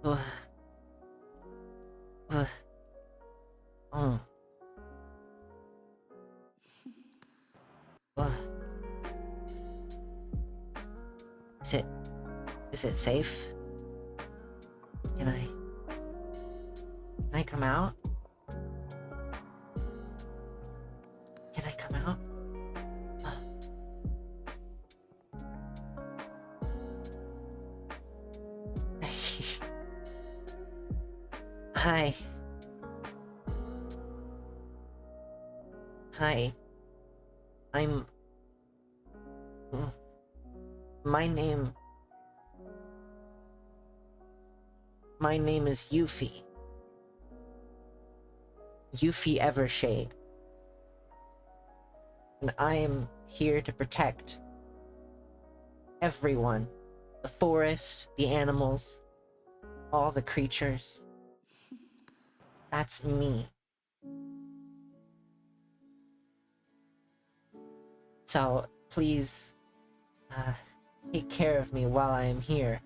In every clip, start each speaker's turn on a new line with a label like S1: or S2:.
S1: Uh, uh, oh, uh. Is it is it safe? Can I come out? Can I come out? Uh, Hi. Hi. I'm mm, my name is Yufii. Yufii Evershade. And I am here to protect everyone. The forest, the animals, all the creatures. That's me. So please, uh, take care of me while I am here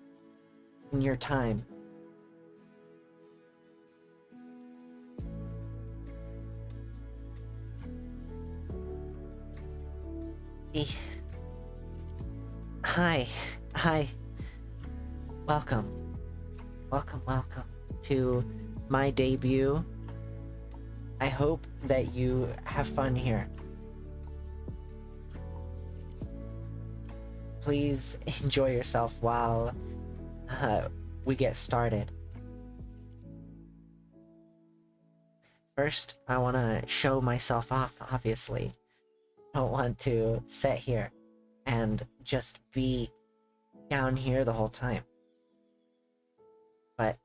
S1: in your time. Eh, Hi, hi, welcome, welcome to my debut. I hope that you have fun here. Please enjoy yourself while we get started. First, I want to show myself off, obviously. I don't want to sit here and just be down here the whole time. But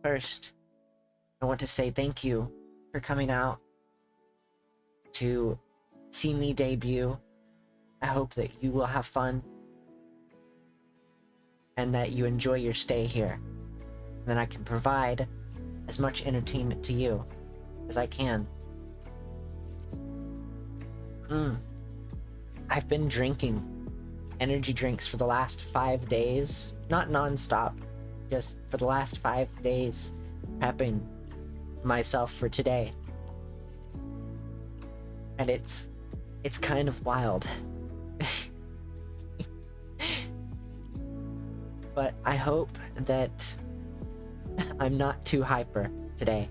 S1: first, I want to say thank you for coming out to see me debut. I hope that you will have fun and that you enjoy your stay here. And that I can provide as much entertainment to you as I can. I've been drinking energy drinks for the last 5 days. Not non-stop, just for the last 5 days, prepping myself for today. And it's kind of wild. But I hope that I'm not too hyper today.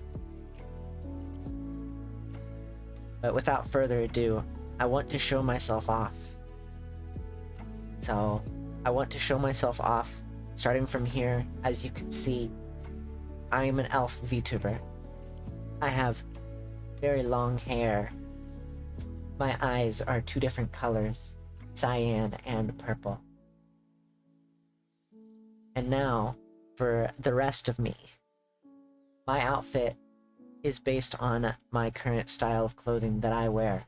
S1: But without further ado, I want to show myself off. So, I want to show myself off, starting from here. As you can see, I am an elf VTuber. I have very long hair. My eyes are 2 different colors, cyan and purple. And now, for the rest of me. My outfit is based on my current style of clothing that I wear.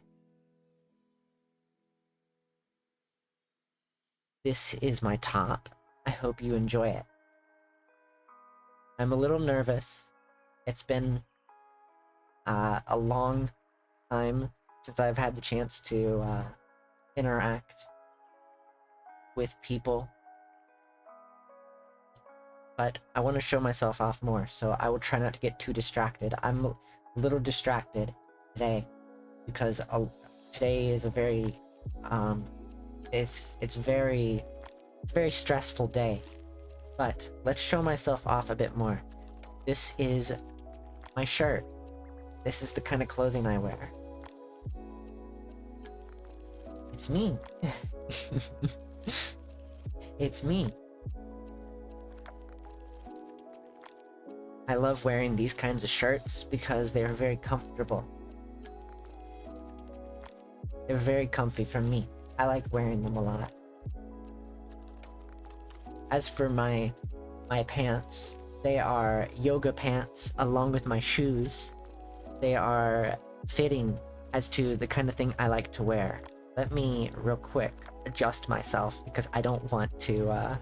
S1: This is my top. I hope you enjoy it. I'm a little nervous. It's been a long time since I've had the chance to interact with people. But I want to show myself off more, so I will try not to get too distracted. I'm a little distracted today because today is a very it's very stressful day. But let's show myself off a bit more. This is my shirt. This is the kind of clothing I wear. It's me. It's me. I love wearing these kinds of shirts because they're very comfortable. They're very comfy for me. I like wearing them a lot. As for my pants, they are yoga pants along with my shoes. They are fitting as to the kind of thing I like to wear. Let me real quick adjust myself because I don't want to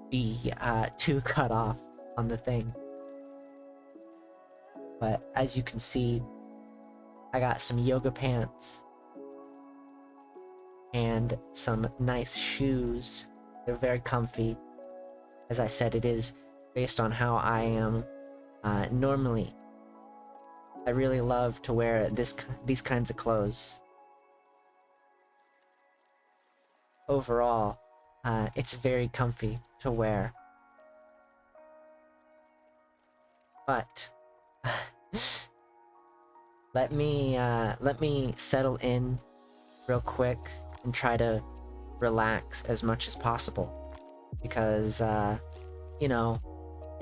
S1: be too cut off on the thing. But as you can see, I got some yoga pants and some nice shoes. They're very comfy. as I said, it is based on how I am normally. I really love to wear these kinds of clothes. Overall, it's very comfy to wear. But let me settle in real quick and try to relax as much as possible, because you know,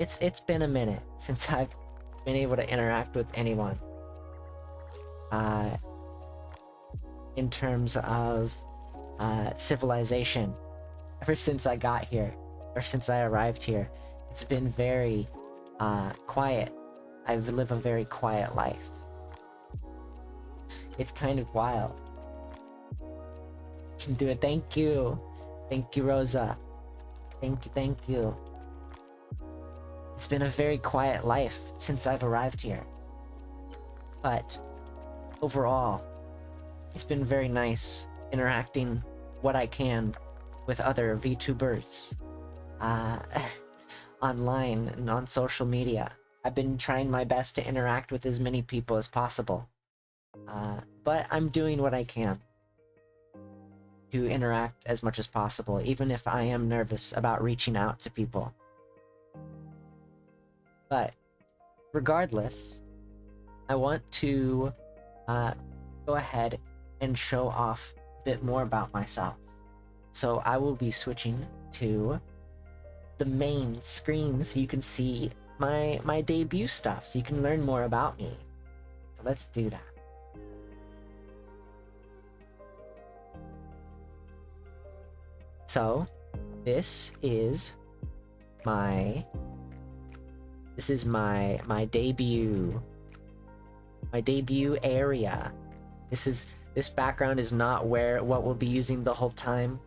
S1: it's been a minute since I've been able to interact with anyone in terms of civilization. Ever since I got here, or since I arrived here, it's been very quiet. I've lived a very quiet life. It's kind of wild. Can do it. Thank you, Rosa. Thank you. It's been a very quiet life since I've arrived here, but overall, it's been very nice interacting what I can with other VTubers online and on social media. I've been trying my best to interact with as many people as possible, but I'm doing what I can to interact as much as possible, even if I am nervous about reaching out to people. But regardless, I want to go ahead and show off a bit more about myself. So I will be switching to the main screen so you can see my debut stuff, so you can learn more about me. So let's do that. So this is my debut. My debut area. This background is not what we'll be using the whole time.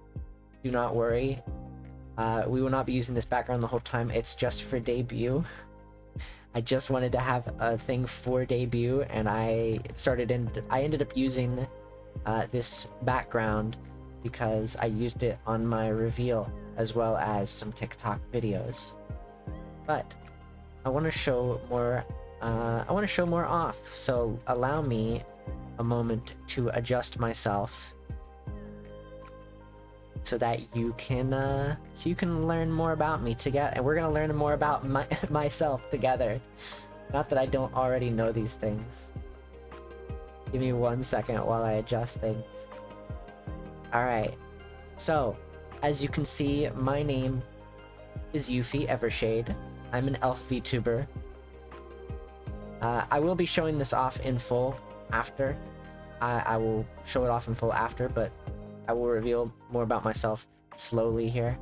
S1: Do not worry. We will not be using this background the whole time. It's just for debut. I just wanted to have a thing for debut, and I ended up using this background because I used it on my reveal as well as some TikTok videos. But I want to show more. I want to show more off. So allow me a moment to adjust myself so that you can learn more about me together, and we're gonna learn more about myself together. Not that I don't already know these things. Give me 1 second while I adjust things. Alright, so as you can see, my name is Yufii Evershade. I'm an elf VTuber. I will be showing this off in full after. I will show it off in full after, but I will reveal more about myself slowly here,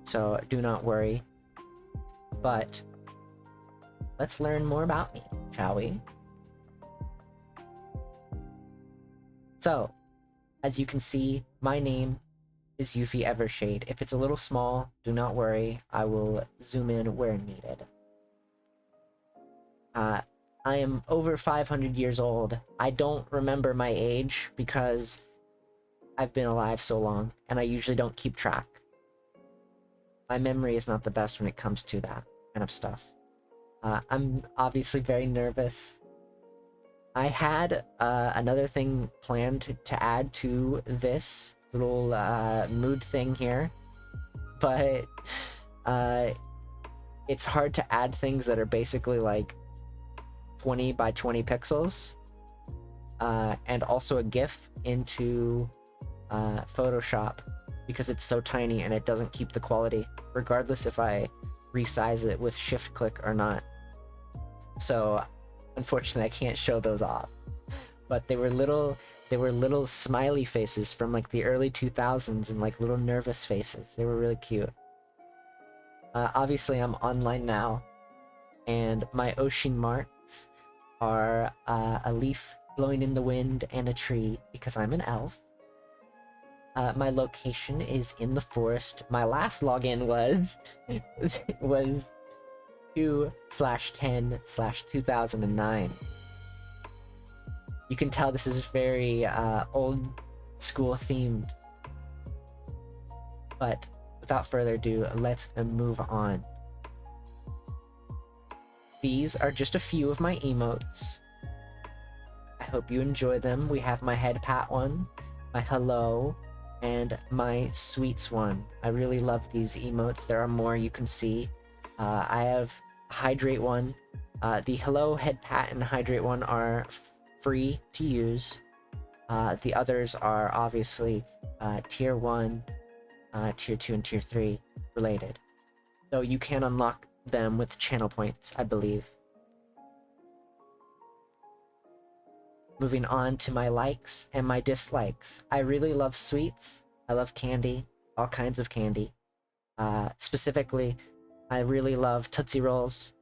S1: so do not worry. But let's learn more about me, shall we? So, as you can see, my name is Yufii Evershade. If it's a little small, do not worry. I will zoom in where needed. I am over 500 years old. I don't remember my age because I've been alive so long, and I usually don't keep track. My memory is not the best when it comes to that kind of stuff. I'm obviously very nervous. I had another thing planned to add to this little mood thing here, but it's hard to add things that are basically like 20 by 20 pixels, and also a GIF into Photoshop because it's so tiny and it doesn't keep the quality, regardless if I resize it with shift click or not. So unfortunately I can't show those off. But they were little smiley faces from like the early 2000s and like little nervous faces. They were really cute. Obviously I'm online now, and my ocean marks are a leaf blowing in the wind and a tree because I'm an elf. My location is in the forest. My last login was 2/10/2009. You can tell this is very old school themed. But without further ado, let's move on. These are just a few of my emotes. I hope you enjoy them. We have my head pat one, my hello, and my sweets one. I really love these emotes. There are more you can see. I have hydrate one. The hello, head pat, and hydrate one are free to use. The others are obviously tier 1, tier 2, and tier 3 related. So you can unlock them with channel points, I believe. Moving on to my likes and my dislikes. I really love sweets. I love candy, all kinds of candy. Specifically, I really love Tootsie Rolls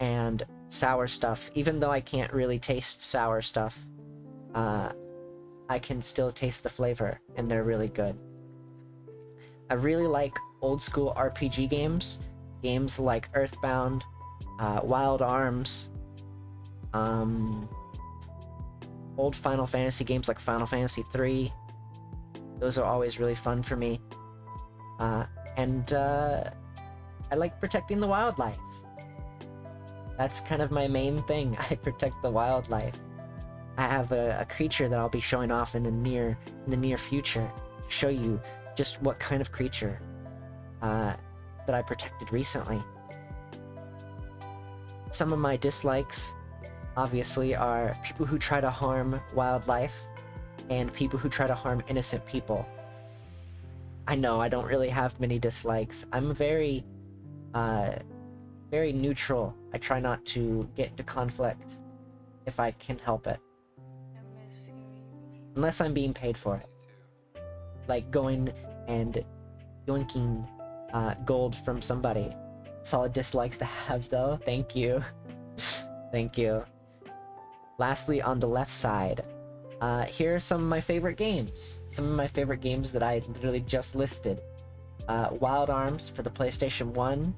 S1: and sour stuff. Even though I can't really taste sour stuff, I can still taste the flavor, and they're really good. I really like old school RPG games. Games like Earthbound, Wild Arms, old Final Fantasy games like Final Fantasy 3. Those are always really fun for me. And I like protecting the wildlife. That's kind of my main thing. I protect the wildlife. I have a creature that I'll be showing off in the near future to show you just what kind of creature that I protected recently. Some of my dislikes, obviously, are people who try to harm wildlife and people who try to harm innocent people. I know I don't really have many dislikes. I'm very neutral. I try not to get into conflict if I can help it. Unless I'm being paid for it. Like going and yoinking gold from somebody. Solid dislikes to have though. Thank you. Thank you. Lastly, on the left side, here are some of my favorite games. Some of my favorite games that I literally just listed. Wild Arms for the PlayStation 1.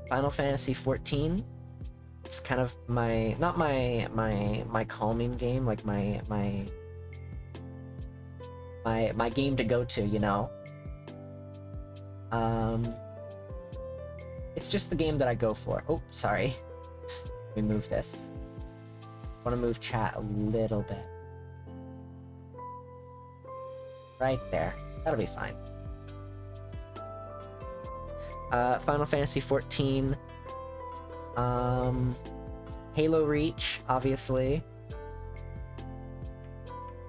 S1: Final Fantasy 14. It's kind of my, not my calming game, like my game to go to, you know? It's just the game that I go for. Oh, sorry. Let me move this. I want to move chat a little bit. Right there. That'll be fine. Final Fantasy 14. Halo Reach, obviously.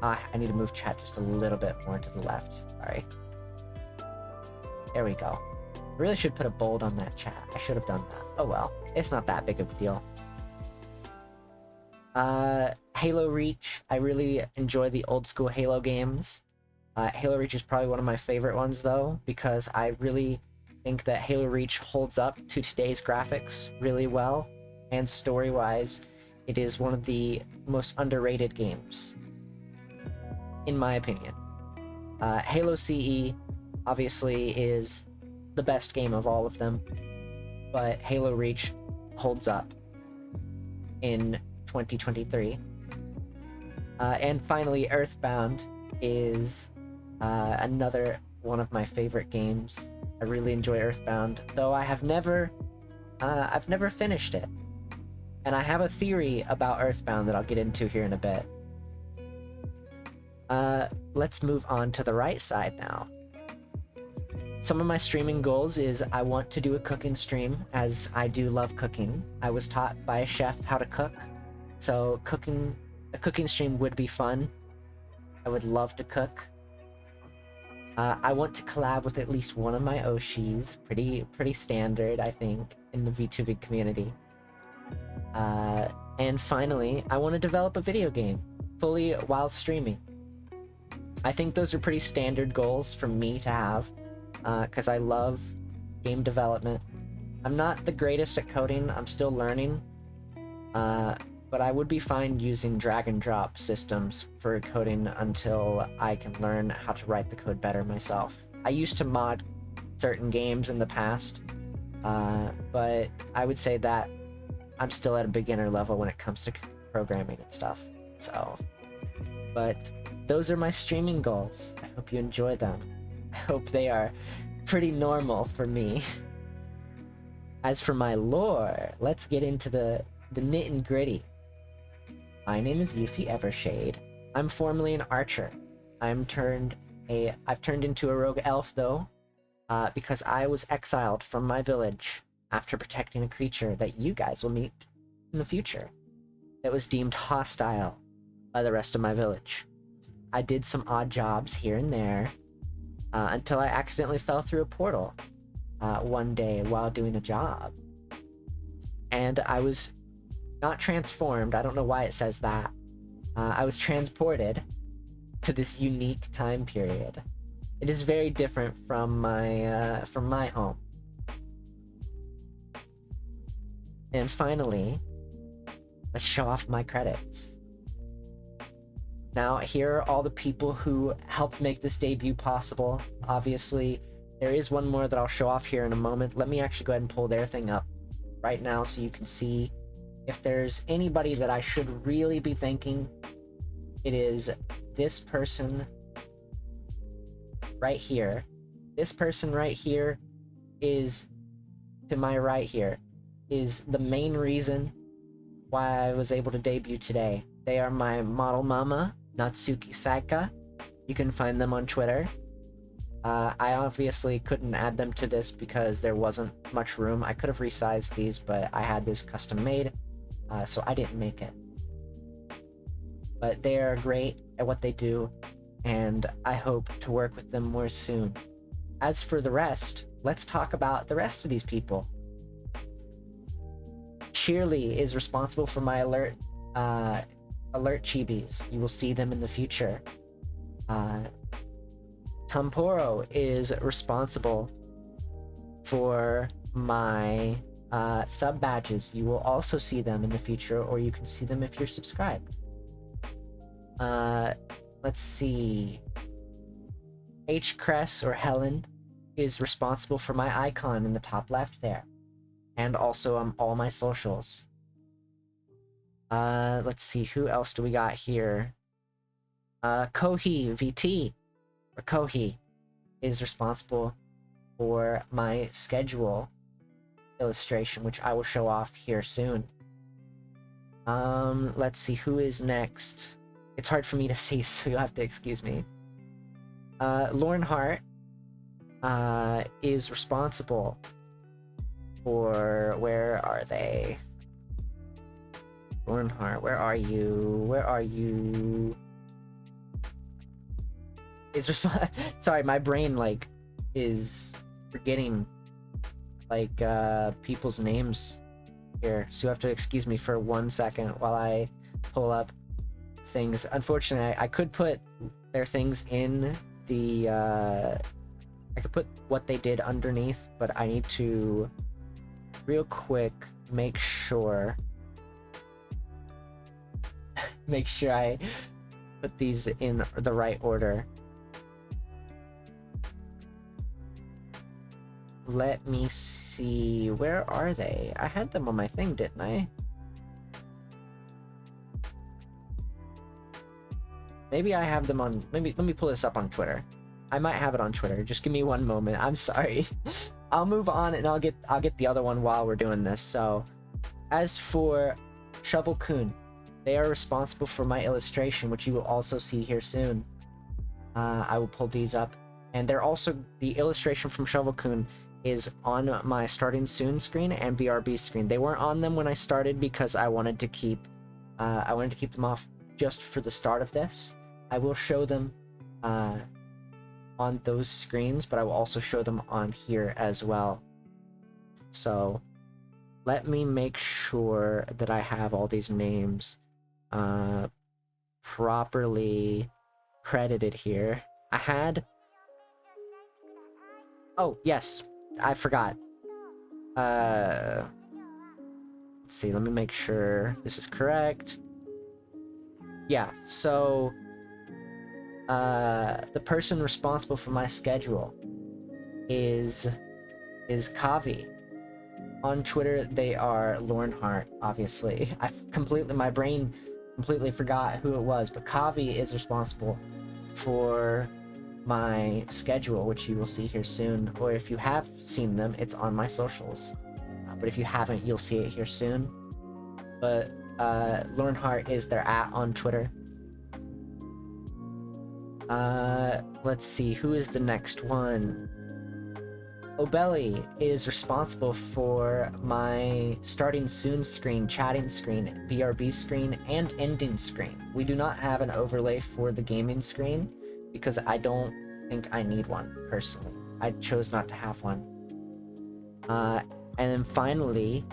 S1: I need to move chat just a little bit more to the left. Sorry. There we go. I really should put a bold on that chat. I should have done that. Oh well. It's not that big of a deal. Halo Reach. I really enjoy the old school Halo games. Halo Reach is probably one of my favorite ones though, because I really think that Halo Reach holds up to today's graphics really well, and story-wise, it is one of the most underrated games, in my opinion. Halo CE obviously is the best game of all of them, but Halo Reach holds up in 2023. And finally, Earthbound is another one of my favorite games. I really enjoy Earthbound, though I've never finished it. And I have a theory about Earthbound that I'll get into here in a bit. Let's move on to the right side now. Some of my streaming goals is I want to do a cooking stream, as I do love cooking. I was taught by a chef how to cook, so a cooking stream would be fun. I would love to cook. I want to collab with at least one of my Oshis. Pretty standard, I think, in the VTubing community. And finally, I want to develop a video game, fully while streaming. I think those are pretty standard goals for me to have, because I love game development. I'm not the greatest at coding, I'm still learning, but I would be fine using drag and drop systems for coding until I can learn how to write the code better myself. I used to mod certain games in the past, but I would say that I'm still at a beginner level when it comes to programming and stuff. So, but those are my streaming goals. I hope you enjoy them. I hope they are pretty normal for me. As for my lore, let's get into the nit and gritty. My name is Yufii Evershade. I'm formerly an archer. I've turned into a rogue elf though, because I was exiled from my village after protecting a creature that you guys will meet in the future. It was deemed hostile by the rest of my village. I did some odd jobs here and there, until I accidentally fell through a portal one day while doing a job. And I was not transformed. I don't know why it says that. I was transported to this unique time period. It is very different from my home. And finally, let's show off my credits. Now, here are all the people who helped make this debut possible. Obviously, there is one more that I'll show off here in a moment. Let me actually go ahead and pull their thing up right now so you can see if there's anybody that I should really be thanking. It is this person right here. This person right here is, to my right here, is the main reason why I was able to debut today. They are my model mama, Natsuki Saika. You can find them on Twitter. I obviously couldn't add them to this because there wasn't much room. I could have resized these, but I had this custom made, so I didn't make it. But they are great at what they do, and I hope to work with them more soon. As for the rest, let's talk about the rest of these people. Shirley is responsible for my alert chibis. You will see them in the future. Tamporo is responsible for my sub badges. You will also see them in the future, or you can see them if you're subscribed. Let's see. H. Cress, or Helen, is responsible for my icon in the top left there, and also all my socials. Let's see, who else do we got here? Kohi VT, or Kohi, is responsible for my schedule illustration, which I will show off here soon. Let's see, who is next? It's hard for me to see, so you'll have to excuse me. Lauren Hart is responsible for, where are they? Lauren Hart, where are you? Where are you? Sorry, my brain is forgetting people's names here, so you have to excuse me for 1 second while I pull up things. Unfortunately, I could put their things in the I could put what they did underneath, but I need to real quick make sure I put these in the right order. Let me see, where are they? I had them on my thing, didn't I? Maybe I have them on, maybe let me pull this up on Twitter. I might have it on Twitter. Just give me 1 moment. I'm sorry. I'll move on and I'll get the other one while we're doing this. So, as for Shovel Kun, they are responsible for my illustration, which you will also see here soon. I will pull these up, and they're also, the illustration from Shovel Kun is on my starting soon screen and BRB screen. They weren't on them when I started because I wanted to keep them off just for the start of this. I will show them on those screens, but I will also show them on here as well. So let me make sure that I have all these names properly credited here. I had, oh yes, I forgot. Let's see, let me make sure this is correct. Yeah, so the person responsible for my schedule is Kavi. On Twitter, they are Lauren Hart, obviously. My brain completely forgot who it was, but Kavi is responsible for my schedule, which you will see here soon, or if you have seen them, it's on my socials. But if you haven't, you'll see it here soon. But Learnheart is their @ on Twitter. Let's see, who is the next one? Obelly is responsible for my starting soon screen, chatting screen, BRB screen, and ending screen. We do not have an overlay for the gaming screen because I don't think I need one, personally. I chose not to have one. And then finally,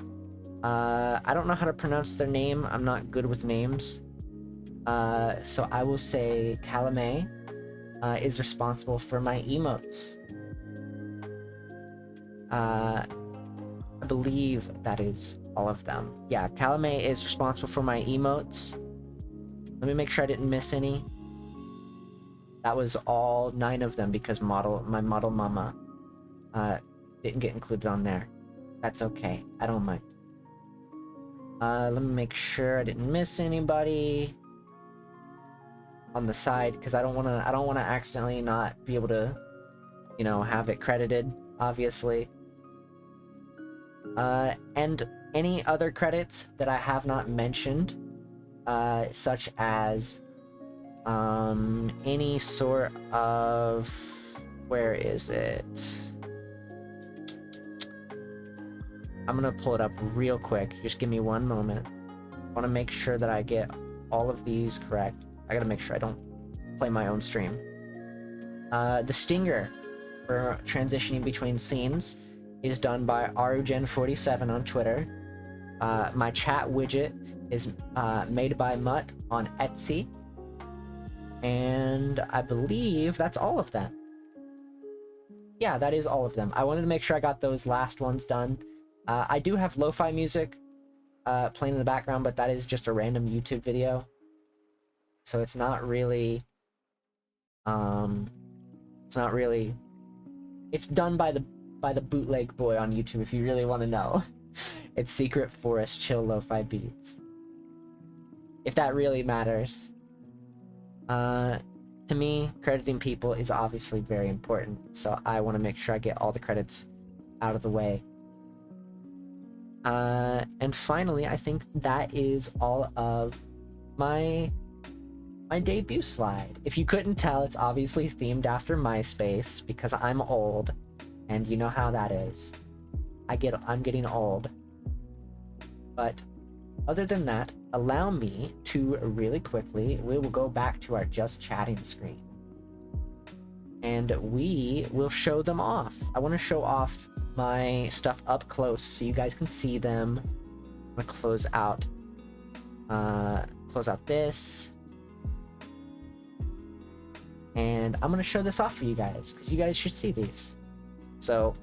S1: I don't know how to pronounce their name. I'm not good with names. So I will say Calame is responsible for my emotes. I believe that is all of them. Yeah, Calame is responsible for my emotes. Let me make sure I didn't miss any. That was all 9 of them because my model mama didn't get included on there. That's okay. I don't mind. Let me make sure I didn't miss anybody on the side because I don't want to accidentally not be able to, you know, have it credited, obviously. And any other credits that I have not mentioned, such as any sort of, where is it? I'm gonna pull it up real quick. Just give me one moment. I want to make sure that I get all of these correct. I gotta make sure I don't play my own stream. The stinger for transitioning between scenes is done by Arugen47 on Twitter. My chat widget is made by Mutt on Etsy. And I believe that's all of them. Yeah, that is all of them. I wanted to make sure I got those last ones done. I do have lo-fi music playing in the background, but that is just a random YouTube video. So it's not really... It's done by the bootleg boy on YouTube, if you really want to know. It's Secret Forest Chill Lo-Fi Beats. If that really matters. To me, crediting people is obviously very important, so I want to make sure I get all the credits out of the way. And finally, I think that is all of my debut slide. If you couldn't tell, it's obviously themed after MySpace, because I'm old, and you know how that is. I'm getting old. But other than that, allow me to really quickly, we will go back to our just chatting screen. And we will show them off. I want to show off my stuff up close so you guys can see them. I'm gonna close out this. And I'm gonna show this off for you guys, because you guys should see these. So,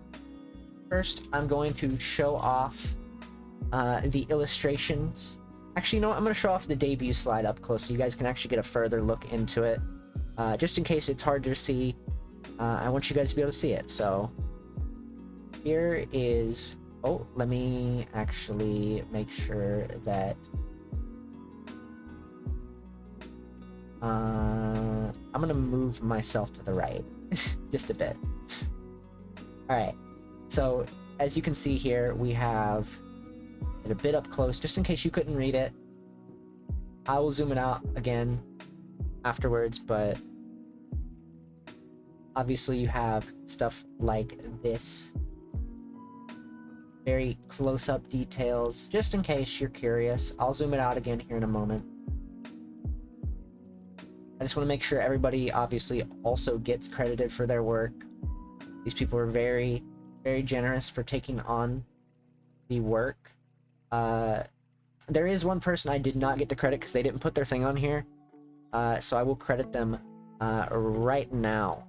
S1: first I'm going to show off the illustrations. Actually, you know what? I'm gonna show off the debut slide up close so you guys can actually get a further look into it. Just in case it's hard to see, I want you guys to be able to see it. So, here is... Oh, let me actually make sure that... I'm gonna move myself to the right just a bit. Alright, so as you can see here, we have it a bit up close, just in case you couldn't read it. I will zoom it out again afterwards, but obviously you have stuff like this. Very close-up details, just in case you're curious. I'll zoom it out again here in a moment. I just want to make sure everybody obviously also gets credited for their work. These people are very, very generous for taking on the work. There is one person I did not get to credit because they didn't put their thing on here. So I will credit them right now.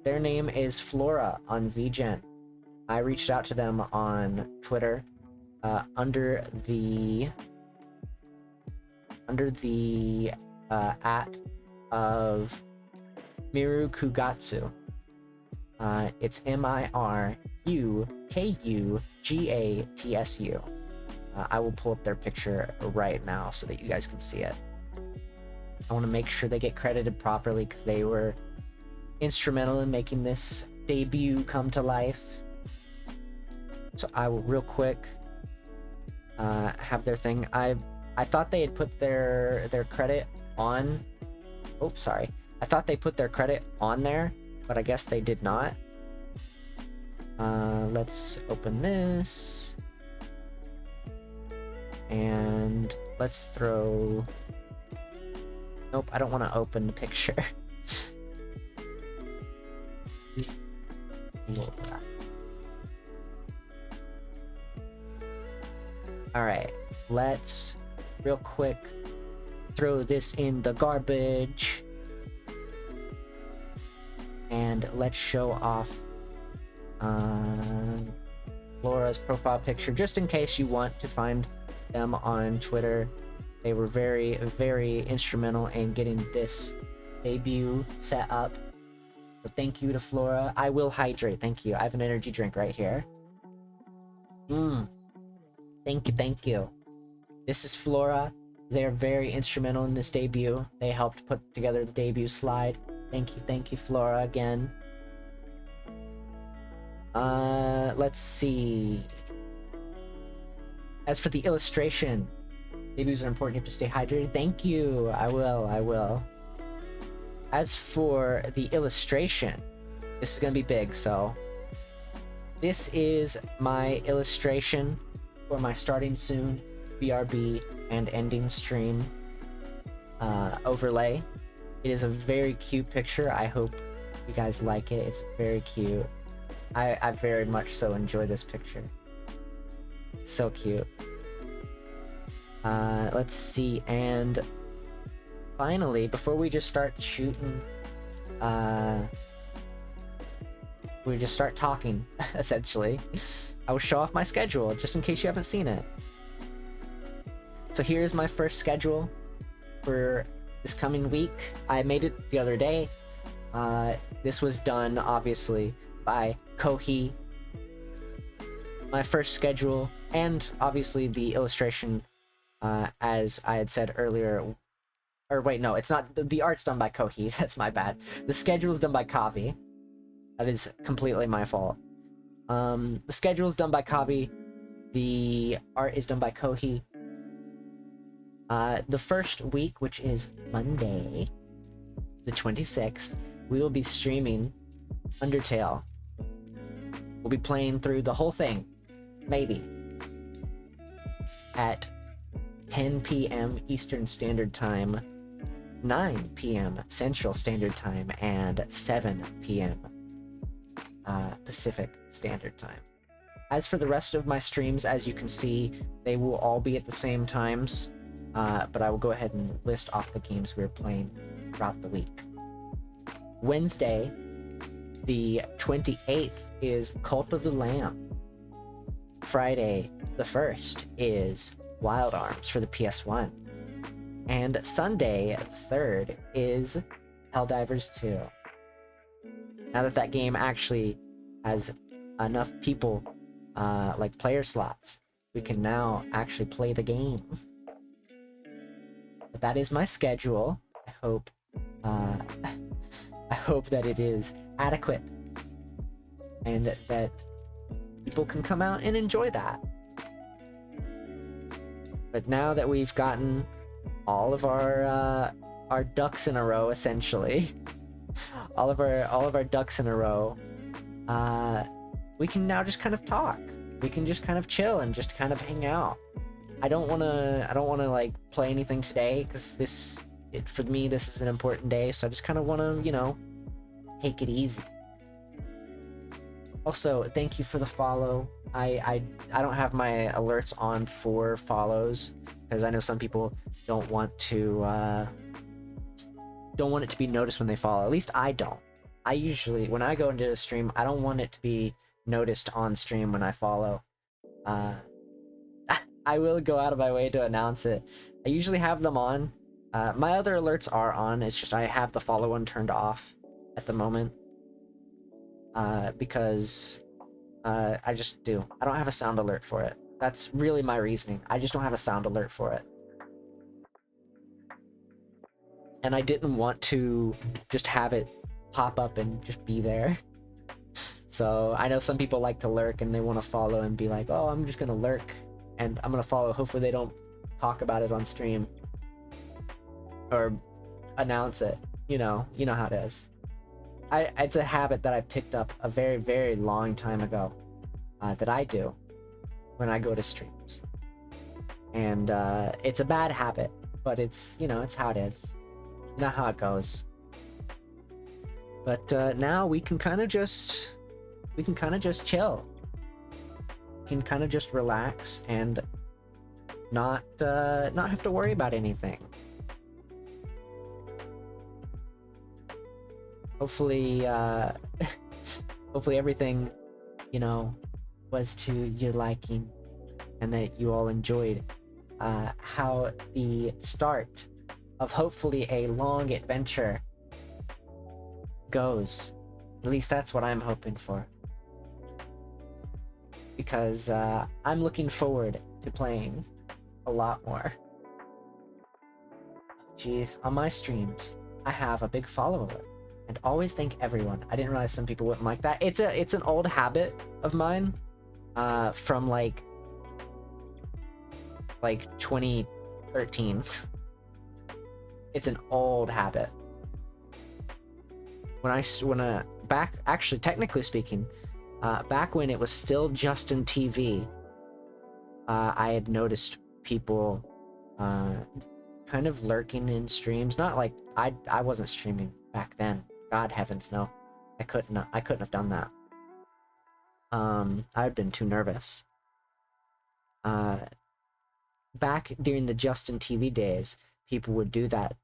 S1: Their name is Flora on VGen. I reached out to them on Twitter under the @ of Miru Kugatsu. It's MIRUKUGATSU. I will pull up their picture right now so that you guys can see it. I want to make sure they get credited properly because they were instrumental in making this debut come to life. So I will real quick have their thing. I thought they had put their credit on. Oh, sorry. I thought they put their credit on there, but I guess they did not. Let's open this. And let's throw... Nope, I don't want to open the picture. Alright, let's real quick throw this in the garbage. And let's show off Laura's profile picture, just in case you want to find them on Twitter. They were very, very instrumental in getting this debut set up. So thank you to Flora. I will hydrate, thank you. I have an energy drink right here. Thank you. This is Flora. They're very instrumental in this debut. They helped put together the debut slide. Thank you, Flora, again. Let's see. As for the illustration, debuts are important. You have to stay hydrated. Thank you. I will. As for the illustration, this is gonna be big, so this is my illustration for my starting soon BRB and ending stream overlay. It is a very cute picture. I hope you guys like it. It's very cute. I very much so enjoy this picture. It's so cute. Let's see, and finally, before we just start shooting, we just start talking, essentially, I will show off my schedule, just in case you haven't seen it. So here's my first schedule for this coming week. I made it the other day. This was done, obviously, by Kohi. My first schedule, and obviously the illustration, as I had said earlier, or wait, no, it's not, the art's done by Kohi, that's my bad. The schedule's done by Kavi. That is completely my fault. The schedule's done by Kavi, the art is done by Kohi. The first week, which is Monday, the 26th, we will be streaming Undertale. We'll be playing through the whole thing, maybe, at 10 p.m. Eastern Standard Time, 9 p.m. Central Standard Time, and 7 p.m. Pacific Standard Time. As for the rest of my streams, as you can see, they will all be at the same times, but I will go ahead and list off the games we're playing throughout the week. Wednesday, the 28th, is Cult of the Lamb. Friday, the 1st, is Wild Arms for the PS1. And Sunday, the 3rd, is Helldivers 2. Now that that game actually has enough people, like player slots, we can now actually play the game. But that is my schedule. I hope that it is adequate and that people can come out and enjoy that. But now that we've gotten all of our ducks in a row, essentially, all of our ducks in a row, we can now just kind of talk. We can just kind of chill and just kind of hang out. I don't wanna like play anything today because for me this is an important day, so I just kind of want to, you know, take it easy. Also, thank you for the follow. I don't have my alerts on for follows because I know some people don't want it to be noticed when they follow. At least I don't. I usually, when I go into a stream, I don't want it to be noticed on stream when I follow. I will go out of my way to announce it. I usually have them on. My other alerts are on. It's just I have the follow one turned off at the moment. Because I just do. I don't have a sound alert for it. That's really my reasoning. I just don't have a sound alert for it. And I didn't want to just have it pop up and just be there. So I know some people like to lurk and they want to follow and be like, oh, I'm just gonna lurk and I'm gonna follow. Hopefully they don't talk about it on stream or announce it. You know how it is. It's a habit that I picked up a very, very long time ago, that I do when I go to streams. And it's a bad habit, but it's, it's how it is. You know how it goes. But now we can kind of just chill. We can kind of just relax and not have to worry about anything. Hopefully hopefully everything, was to your liking and that you all enjoyed how the start of hopefully a long adventure goes. At least that's what I'm hoping for. Because I'm looking forward to playing a lot more. Jeez, on my streams, I have a big follower. And always thank everyone. I didn't realize some people wouldn't like that. It's an old habit of mine, from like 2013. It's an old habit. Actually, technically speaking, back when it was still Justin TV, I had noticed people kind of lurking in streams. Not like I wasn't streaming back then. God heavens, no. I couldn't have done that. I'd been too nervous. Back during the Justin TV days, people would do that.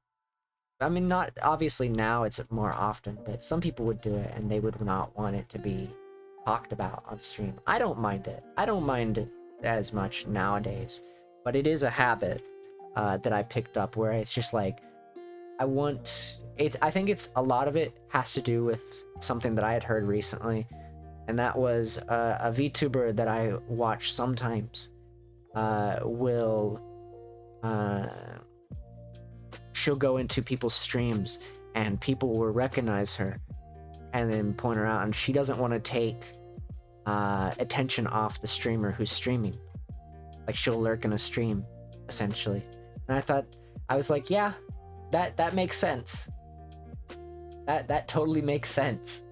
S1: I mean, not obviously now it's more often, but some people would do it and they would not want it to be talked about on stream. I don't mind it. I don't mind it as much nowadays, but it is a habit that I picked up where it's just like, I think it's a lot of it has to do with something that I had heard recently, and that was a VTuber that I watch sometimes she'll go into people's streams and people will recognize her and then point her out, and she doesn't want to take attention off the streamer who's streaming. Like, she'll lurk in a stream, essentially. And I was like, yeah, that makes sense. That totally makes sense.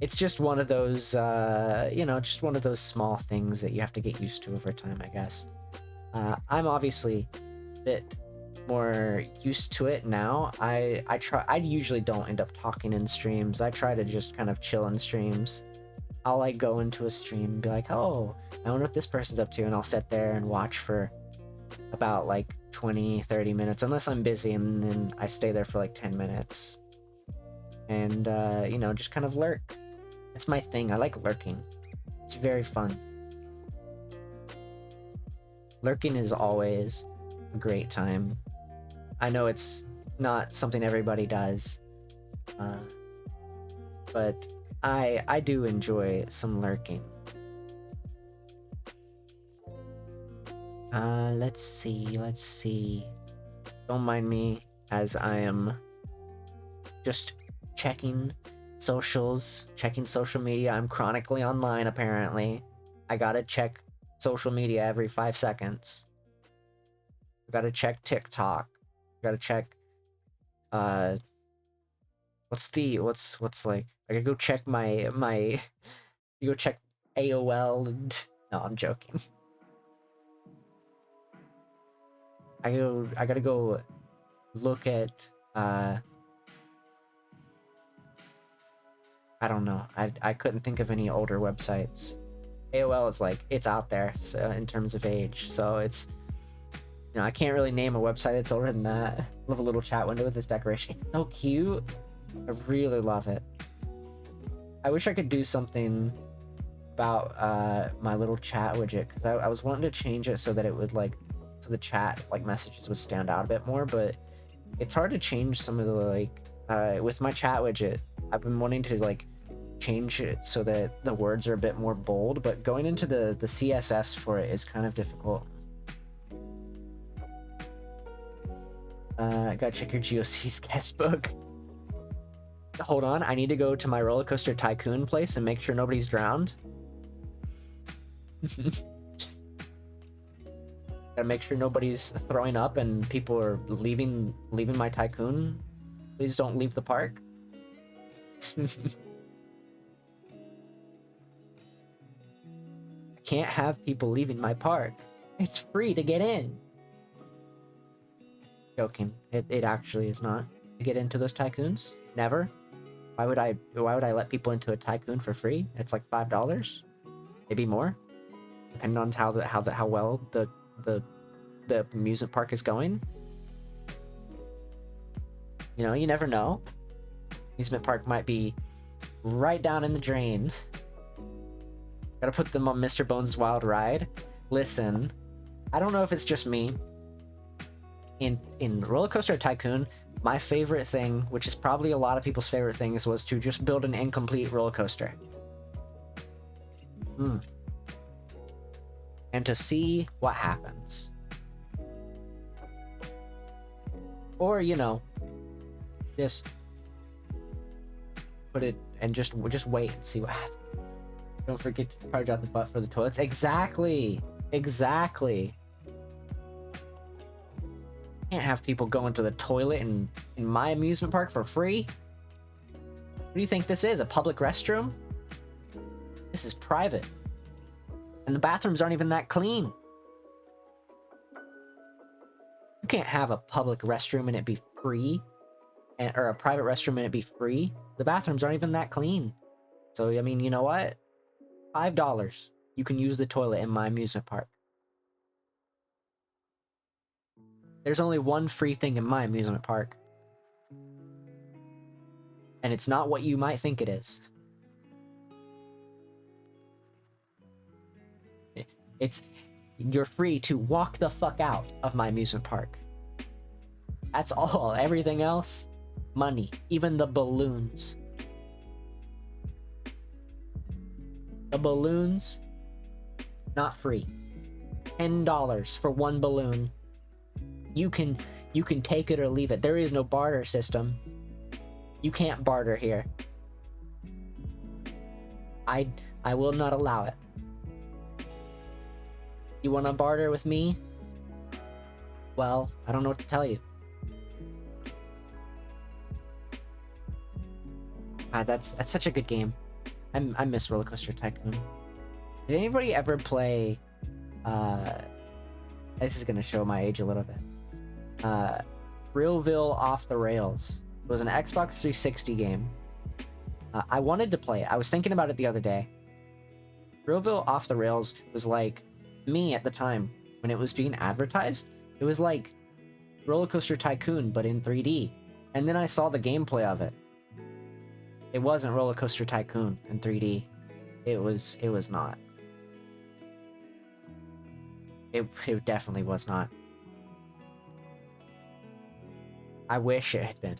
S1: It's just one of those, just one of those small things that you have to get used to over time, I guess. I'm obviously a bit more used to it now. I usually don't end up talking in streams. I try to just kind of chill in streams. I'll like go into a stream and be like, oh, I wonder what this person's up to, and I'll sit there and watch for about like 20-30 minutes, unless I'm busy, and then I stay there for like 10 minutes and just kind of lurk. It's my thing. I like lurking. It's very fun. Lurking is always a great time. I know it's not something everybody does, but I do enjoy some lurking. Let's see. Don't mind me as I am just checking social media. I'm chronically online, apparently. I gotta check social media every 5 seconds. I gotta check TikTok. I gotta check, what's like, I gotta go check my you go check AOL and, no, I'm joking. I gotta go look at, I don't know. I couldn't think of any older websites. AOL is like, it's out there, so in terms of age, so it's, I can't really name a website that's older than that. I love a little chat window with this decoration. It's so cute. I really love it. I wish I could do something about my little chat widget, because I was wanting to change it so that it would like, so the chat like messages would stand out a bit more, but it's hard to change some of the like with my chat widget. I've been wanting to like change it so that the words are a bit more bold, but going into the CSS for it is kind of difficult. Gotta check your GOC's guest book. Hold on, I need to go to my roller coaster tycoon place and make sure nobody's drowned. Gotta make sure nobody's throwing up and people are leaving my tycoon. Please don't leave the park. I can't have people leaving my park. It's free to get in. Joking. It actually is not. To get into those tycoons? Never. Why would I let people into a tycoon for free? It's like $5, maybe more, depending on how well the amusement park is going. You know, you never know. Amusement park might be right down in the drain. Gotta put them on Mr. Bones' Wild Ride. Listen, I don't know if it's just me. In Roller Coaster Tycoon, my favorite thing, which is probably a lot of people's favorite things, was to just build an incomplete roller coaster. And to see what happens. Or, you know, just put it and just wait and see what happens. Don't forget to charge out the butt for the toilets. Exactly. Exactly. Can't have people go into the toilet in my amusement park for free. What do you think this is? A public restroom? This is private. And the bathrooms aren't even that clean. You can't have a public restroom and it be free. Or a private restroom and it be free. The bathrooms aren't even that clean. So, I mean, you know what? $5. You can use the toilet in my amusement park. There's only one free thing in my amusement park. And it's not what you might think it is. You're free to walk the fuck out of my amusement park. That's all. Everything else, money. Even the balloons. The balloons, not free. $10 for one balloon. You can take it or leave it. There is no barter system. You can't barter here. I will not allow it. You want to barter with me? Well, I don't know what to tell you. That's such a good game. I miss Roller Coaster Tycoon. Did anybody ever play? This is gonna show my age a little bit. Realville Off the Rails. It was an Xbox 360 game. I wanted to play it. I was thinking about it the other day. Realville Off the Rails was like me at the time when it was being advertised. It was like Roller Coaster Tycoon, but in 3D. And then I saw the gameplay of it. It wasn't Roller Coaster Tycoon in 3D. It was not. It definitely was not. I wish it had been.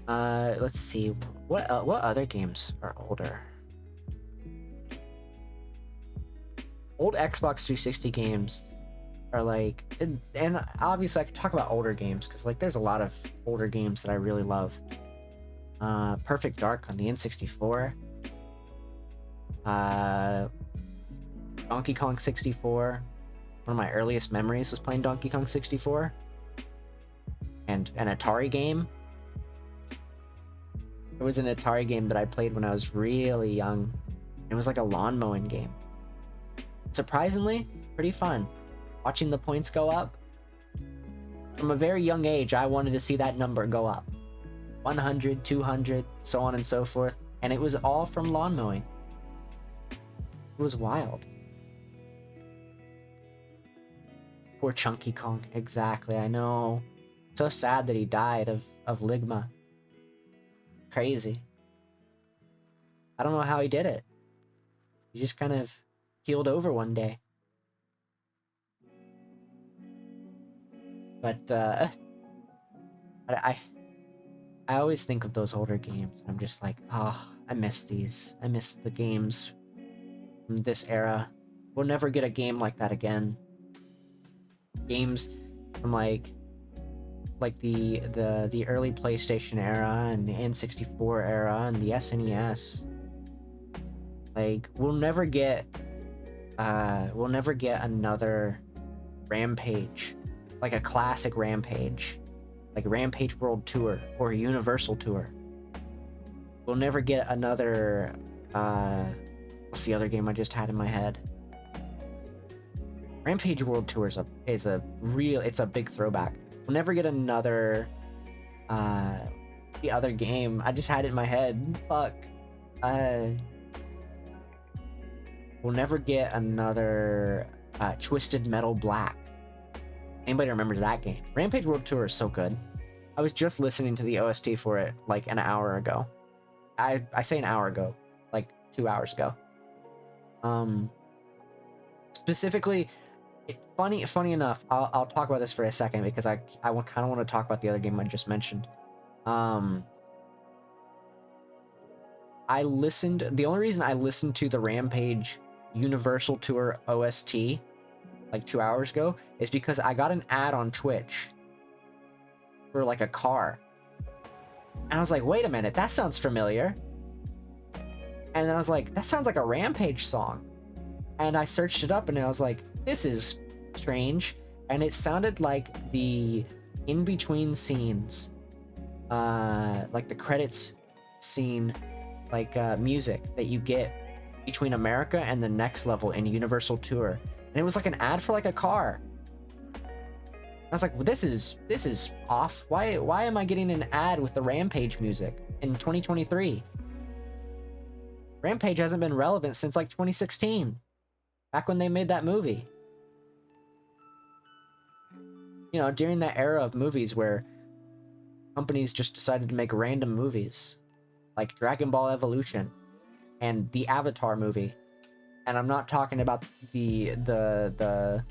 S1: Let's see. What other games are older? Old Xbox 360 games are like, and obviously I could talk about older games because like there's a lot of older games that I really love. Perfect Dark on the N64. Donkey Kong 64. One of my earliest memories was playing Donkey Kong 64. And an Atari game. It was an Atari game that I played when I was really young. It was like a lawn mowing game. Surprisingly, pretty fun. Watching the points go up. From a very young age, I wanted to see that number go up. 100, 200, so on and so forth. And it was all from lawn mowing. It was wild. Poor Chunky Kong. Exactly, I know. So sad that he died of Ligma. Crazy. I don't know how he did it. He just kind of keeled over one day. But I always think of those older games and I'm just like, oh, I miss these. I miss the games from this era. We'll never get a game like that again. Games from the early PlayStation era and the N64 era and the SNES. Like we'll never get another Rampage, like a classic Rampage, like Rampage World Tour or a Universal Tour. We'll never get another what's the other game I just had in my head? Rampage World Tour is a big throwback. We'll never get another the other game. I just had it in my head. Fuck. We'll never get another Twisted Metal Black. Anybody remembers that game? Rampage World Tour is so good. I was just listening to the OST for it like an hour ago. I say an hour ago, like 2 hours ago. Specifically, funny enough, I'll talk about this for a second because I kind of want to talk about the other game I just mentioned. The only reason I listened to the Rampage Universal Tour OST like 2 hours ago is because I got an ad on Twitch for like a car. And I was like, wait a minute, that sounds familiar. And then I was like, that sounds like a Rampage song. And I searched it up and I was like, this is strange. And it sounded like the in-between scenes, like the credits scene, like music that you get between America and the next level in Universal Tour. And it was like an ad for like a car. I was like, well, this is off. Why am I getting an ad with the Rampage music in 2023? Rampage hasn't been relevant since like 2016, back when they made that movie. You know, during that era of movies where companies just decided to make random movies, like Dragon Ball Evolution and the Avatar movie. And I'm not talking about the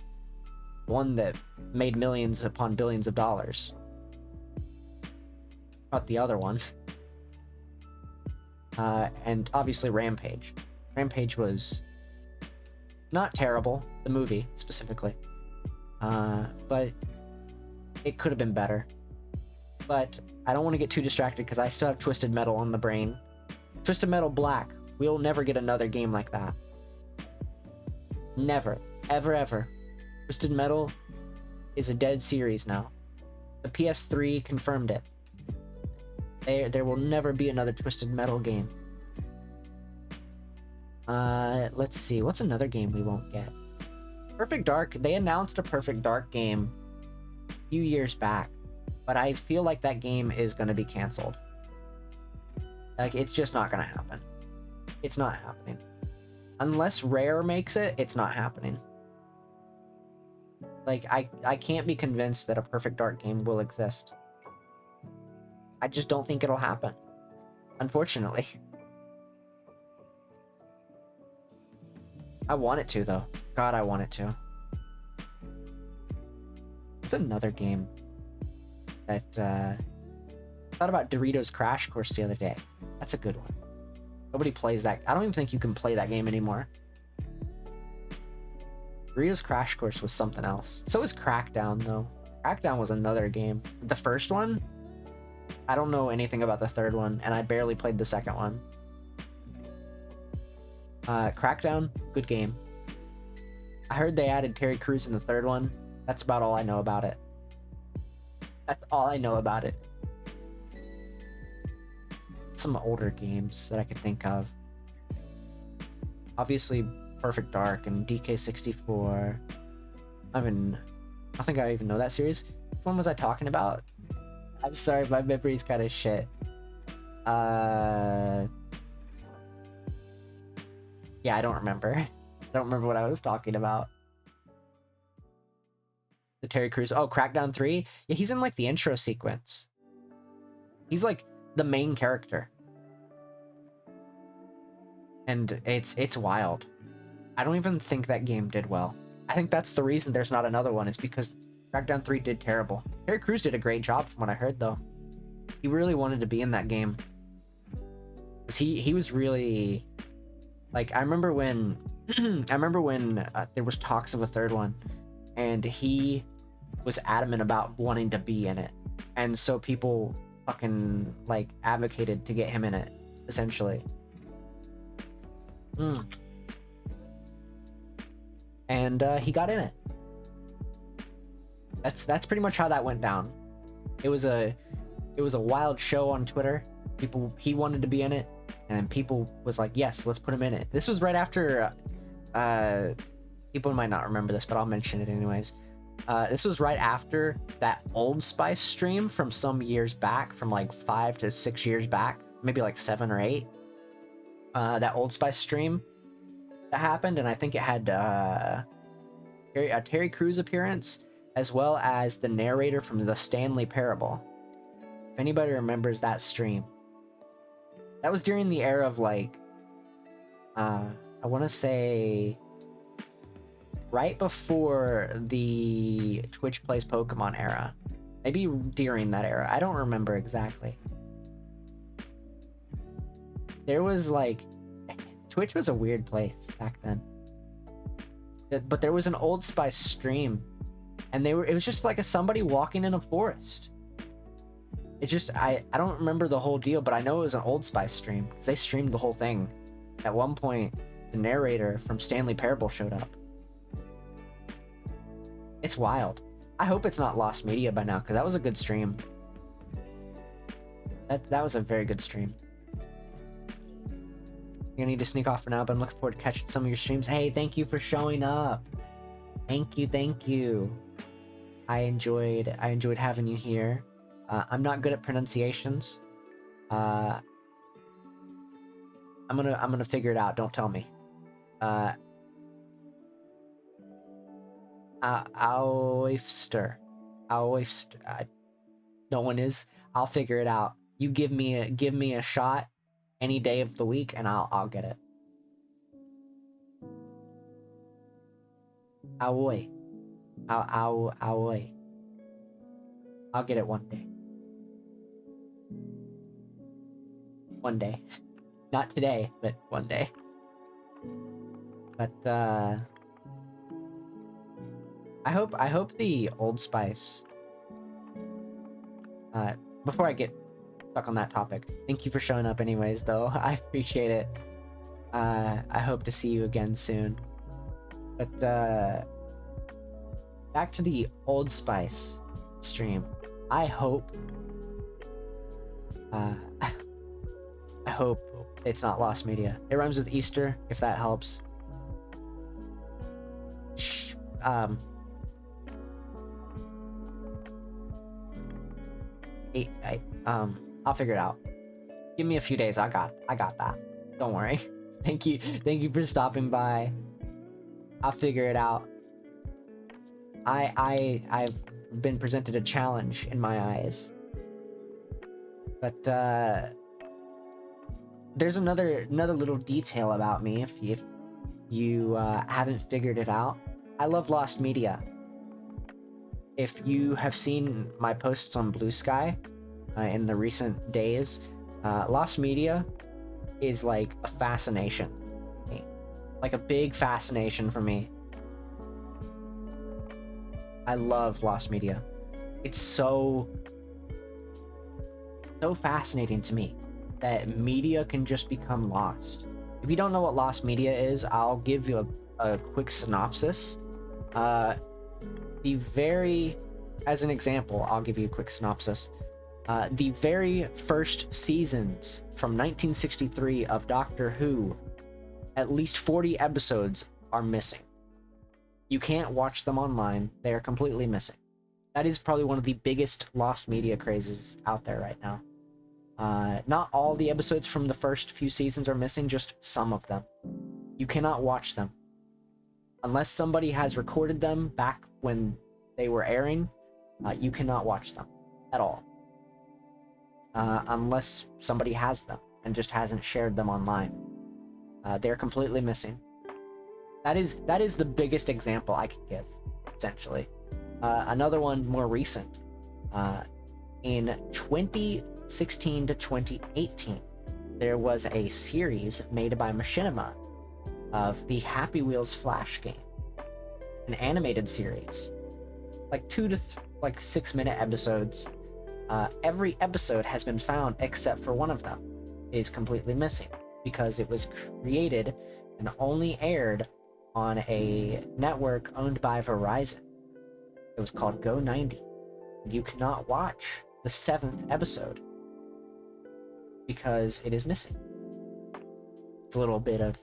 S1: one that made millions upon billions of dollars. About the other one. And obviously Rampage. Rampage was not terrible, the movie specifically. But it could have been better. But I don't want to get too distracted because I still have Twisted Metal on the brain. Twisted Metal Black. We'll never get another game like that. Never. Ever, ever. Twisted Metal is a dead series now. The PS3 confirmed it. There will never be another Twisted Metal game. Let's see. What's another game we won't get? Perfect Dark. They announced a Perfect Dark game a few years back, but I feel like that game is going to be canceled. Like, it's just not going to happen. It's not happening. Unless Rare makes it, it's not happening. Like, I can't be convinced that a Perfect Dark game will exist. I just don't think it'll happen. Unfortunately. I want it to, though. God, I want it to. It's another game that, I thought about Doritos Crash Course the other day. That's a good one. Nobody plays that. I don't even think you can play that game anymore. Doritos Crash Course was something else. So is Crackdown, though. Crackdown was another game. The first one, I don't know anything about the third one, and I barely played the second one. Crackdown, good game. I heard they added Terry Crews in the third one. That's about all I know about it. That's all I know about it. Some older games that I could think of. Obviously, Perfect Dark and DK64. I don't think I even know that series. Which one was I talking about? I'm sorry, my memory's kind of shit. Yeah, I don't remember. I don't remember what I was talking about. The Terry Crews. Oh, Crackdown 3? Yeah, he's in like the intro sequence. He's like the main character. And it's wild. I don't even think that game did well. I think that's the reason there's not another one, is because Crackdown 3 did terrible. Terry Crews did a great job from what I heard, though. He really wanted to be in that game. 'Cause he was really... Like, I remember when there was talks of a third one, and he was adamant about wanting to be in it, and so people fucking like advocated to get him in it, essentially. And he got in it. That's pretty much how that went down. It was a wild show on Twitter. He wanted to be in it, and people was like, yes, let's put him in it. This was right after people might not remember this, but I'll mention it anyways. This was right after that Old Spice stream from some years back, from like 5 to 6 years back, maybe like 7 or 8. That Old Spice stream that happened, and I think it had a Terry Crews appearance, as well as the narrator from the Stanley Parable. If anybody remembers that stream, that was during the era of like, I want to say, right before the Twitch Plays Pokemon era. Maybe during that era. I don't remember exactly. There was like, Twitch was a weird place back then. But there was an Old Spice stream, and it was just like somebody walking in a forest. It's just, I don't remember the whole deal, but I know it was an Old Spice stream, because they streamed the whole thing. At one point, the narrator from Stanley Parable showed up. It's wild. I hope it's not lost media by now, because that was a good stream. That was a very good stream. You're gonna need to sneak off for now, but I'm looking forward to catching some of your streams. Hey, thank you for showing up. Thank you. I enjoyed having you here. I'm not good at pronunciations. I'm gonna figure it out. Don't tell me. Aoifster. No one is. I'll figure it out. You give me a shot any day of the week, and I'll get it. Aoi. Aoi. I'll get it one day. One day. Not today, but one day. But I hope the Old Spice, before I get stuck on that topic, thank you for showing up anyways, though. I appreciate it. I hope to see you again soon. But back to the Old Spice stream. I hope it's not lost media. It rhymes with Easter, if that helps. I'll figure it out. Give me a few days. I got that. Don't worry. Thank you for stopping by. I'll figure it out. I've been presented a challenge in my eyes. But there's another little detail about me if you haven't figured it out. I love lost media. If you have seen my posts on Blue Sky in the recent days, lost media is like a fascination. Like a big fascination for me. I love lost media. It's so fascinating to me that media can just become lost. If you don't know what lost media is, I'll give you a quick synopsis. As an example, I'll give you a quick synopsis. The very first seasons from 1963 of Doctor Who, at least 40 episodes are missing. You can't watch them online. They are completely missing. That is probably one of the biggest lost media crazes out there right now. Not all the episodes from the first few seasons are missing, just some of them. You cannot watch them. Unless somebody has recorded them back when they were airing, you cannot watch them at all. Unless somebody has them and just hasn't shared them online. They're completely missing. That is the biggest example I could give, essentially. Another one more recent. In 2016 to 2018, there was a series made by Machinima of the Happy Wheels Flash game. An animated series. like 6-minute episodes. Every episode has been found except for one of them is completely missing because it was created and only aired on a network owned by Verizon. It was called Go 90. You cannot watch the 7th episode because it is missing. It's a little bit of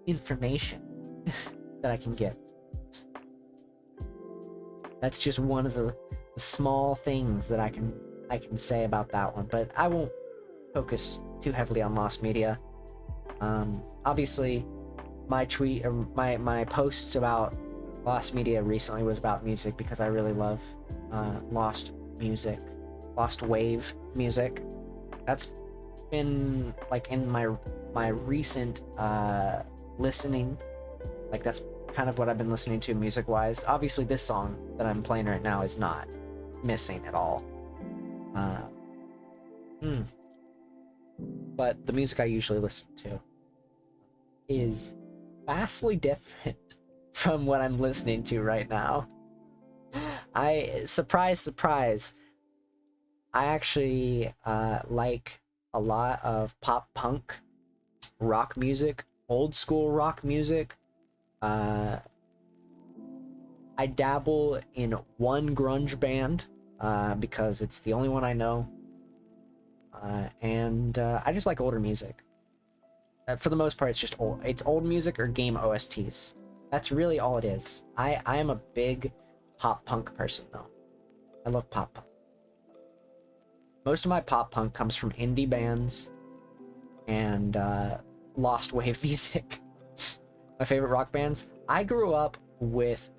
S1: information that I can get. That's just one of the small things that I can say about that one, but I won't focus too heavily on lost media. Obviously, my tweet or my posts about lost media recently was about music because I really love lost wave music. That's been like in my recent listening. Like that's kind of what I've been listening to music wise. Obviously, this song that I'm playing right now is not missing at all. But the music I usually listen to is vastly different from what I'm listening to right now. Surprise, I actually like a lot of pop punk, rock music, old school rock music. I dabble in one grunge band because it's the only one I know. And I just like older music. For the most part, it's just old music or game OSTs. That's really all it is. I am a big pop punk person, though. I love pop punk. Most of my pop punk comes from indie bands and lost wave music. My favorite rock bands. I grew up with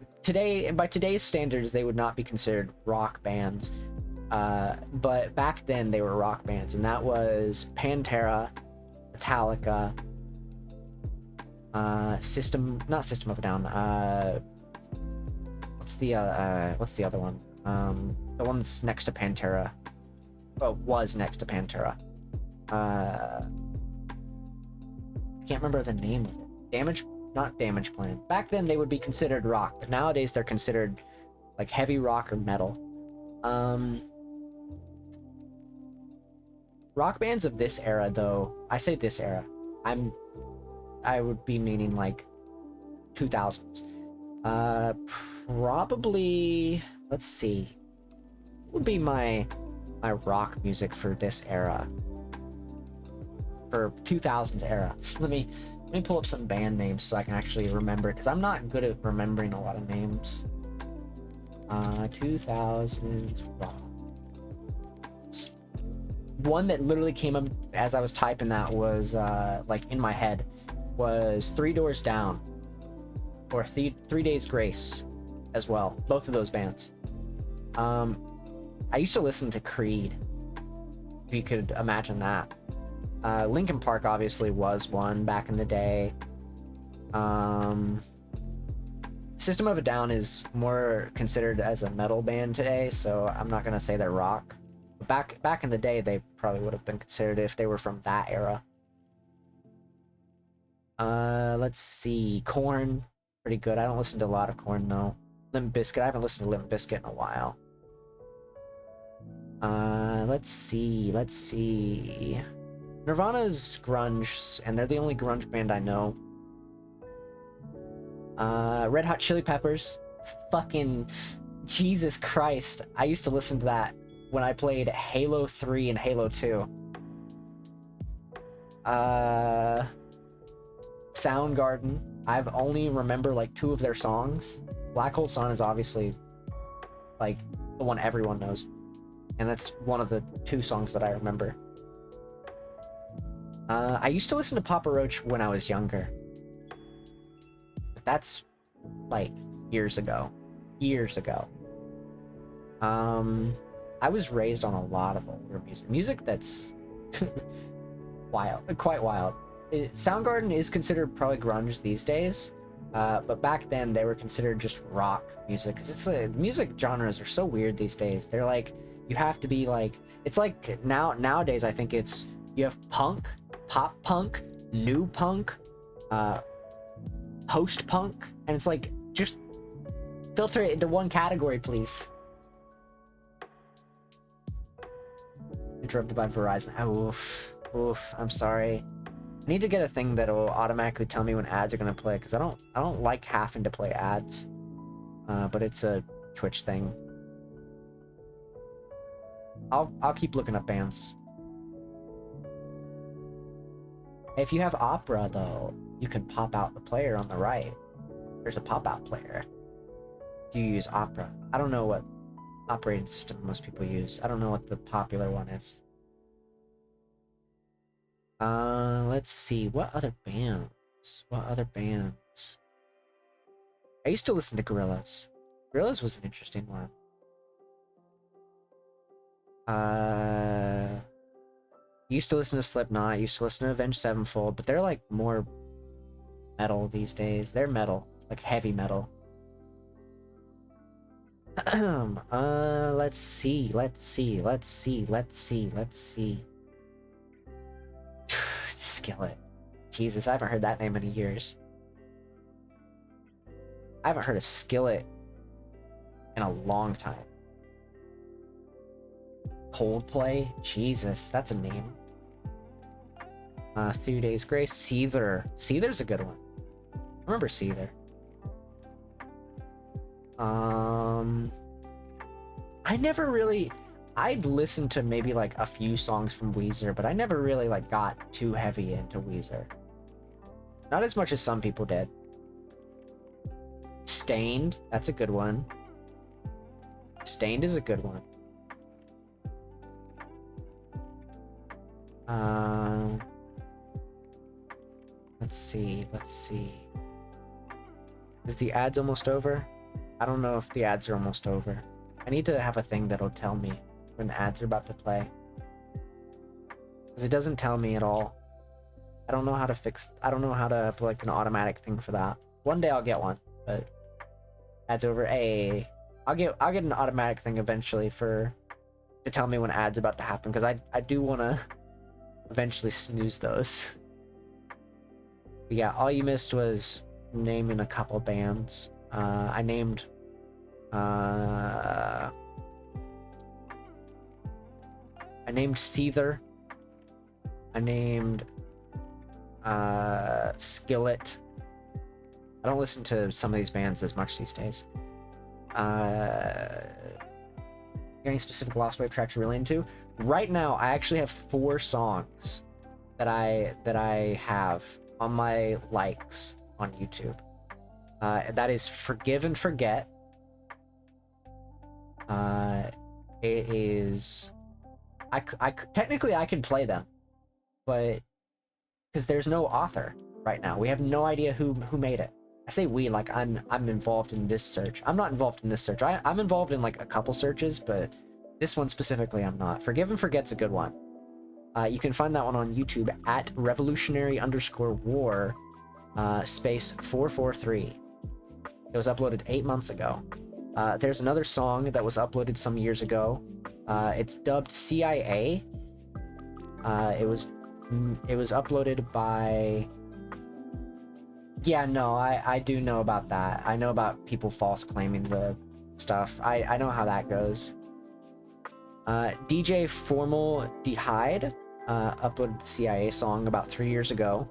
S1: by today's standards, they would not be considered rock bands. But back then they were rock bands, and that was Pantera, Metallica, not System of a Down. What's the other one? The one that's next to Pantera. Well, was next to Pantera. I can't remember the name of it. Not Damage Plan. Back then they would be considered rock, but nowadays they're considered like heavy rock or metal. Rock bands of this era, though, I say this era, I would be meaning like 2000s. Probably, let's see, what would be my rock music for this era, for 2000s era. Let me pull up some band names so I can actually remember, because I'm not good at remembering a lot of names. 2000s rock. One that literally came up as I was typing that was like in my head was 3 Doors Down, or 3 Days Grace as well. Both of those bands. I used to listen to Creed, if you could imagine that. Linkin Park obviously was one back in the day. System of a Down is more considered as a metal band today, so I'm not gonna say they're rock. Back in the day, they probably would have been considered if they were from that era. Let's see. Korn, pretty good. I don't listen to a lot of Korn, though. Limp Bizkit, I haven't listened to Limp Bizkit in a while. Let's see. Nirvana's grunge, and they're the only grunge band I know. Red Hot Chili Peppers. Fucking Jesus Christ. I used to listen to that when I played Halo 3 and Halo 2. Soundgarden. I've only remember like 2 of their songs. Black Hole Sun is obviously like the one everyone knows, and that's one of the 2 songs that I remember. I used to listen to Papa Roach when I was younger. But that's like years ago. I was raised on a lot of older music that's quite wild. Soundgarden is considered probably grunge these days, but back then they were considered just rock music, because it's music genres are so weird these days. They're like, you have to be like, it's like nowadays I think it's, you have punk, pop punk, new punk, post punk, and it's like, just filter it into one category, please. interrupted by Verizon. Oh, oof. I'm sorry. I need to get a thing that'll automatically tell me when ads are gonna play, because I don't like having to play ads. But it's a Twitch thing. I'll keep looking up bands. If you have Opera though, you can pop out the player on the right. There's a pop-out player. If you use Opera. I don't know what operating system most people use. I don't know what the popular one is. Let's see. What other bands? I used to listen to Gorillaz. Gorillaz was an interesting one. Used to listen to Slipknot, used to listen to Avenged Sevenfold, but they're like more metal these days. They're metal, like heavy metal. Let's see. Skillet. Jesus, I haven't heard that name in years. I haven't heard a Skillet in a long time. Coldplay? Jesus, that's a name. 3 Days Grace. Seether. Seether's a good one. I remember Seether. I never really... I'd listened to maybe like a few songs from Weezer, but I never really like got too heavy into Weezer. Not as much as some people did. Stained, that's a good one. Stained is a good one. Let's see. Is the ads almost over? I don't know if the ads are almost over. I need to have a thing that'll tell me when the ads are about to play. Because it doesn't tell me at all. I don't know how to have like an automatic thing for that. One day I'll get one, but ads over. Hey, I'll get an automatic thing eventually to tell me when ads are about to happen, because I do want to eventually snooze those. But yeah, all you missed was naming a couple bands. I named Seether. I named Skillet. I don't listen to some of these bands as much these days. Any specific Lost Wave tracks you're really into? Right now, I actually have 4 songs that I have on my likes on YouTube. That is Forgive and Forget. It is... technically I can play them, but because there's no author right now, we have no idea who made it. I say we like I'm involved in this search. I'm not involved in this search. I'm involved in like a couple searches, but this one specifically I'm not. Forgive and Forget's a good one. You can find that one on YouTube at revolutionary_war space 443. It was uploaded 8 months ago. There's another song that was uploaded some years ago. It's dubbed CIA. It was uploaded by... Yeah, no, I do know about that. I know about people false claiming the stuff. I know how that goes. DJ Formal D'Hide uploaded the CIA song about 3 years ago.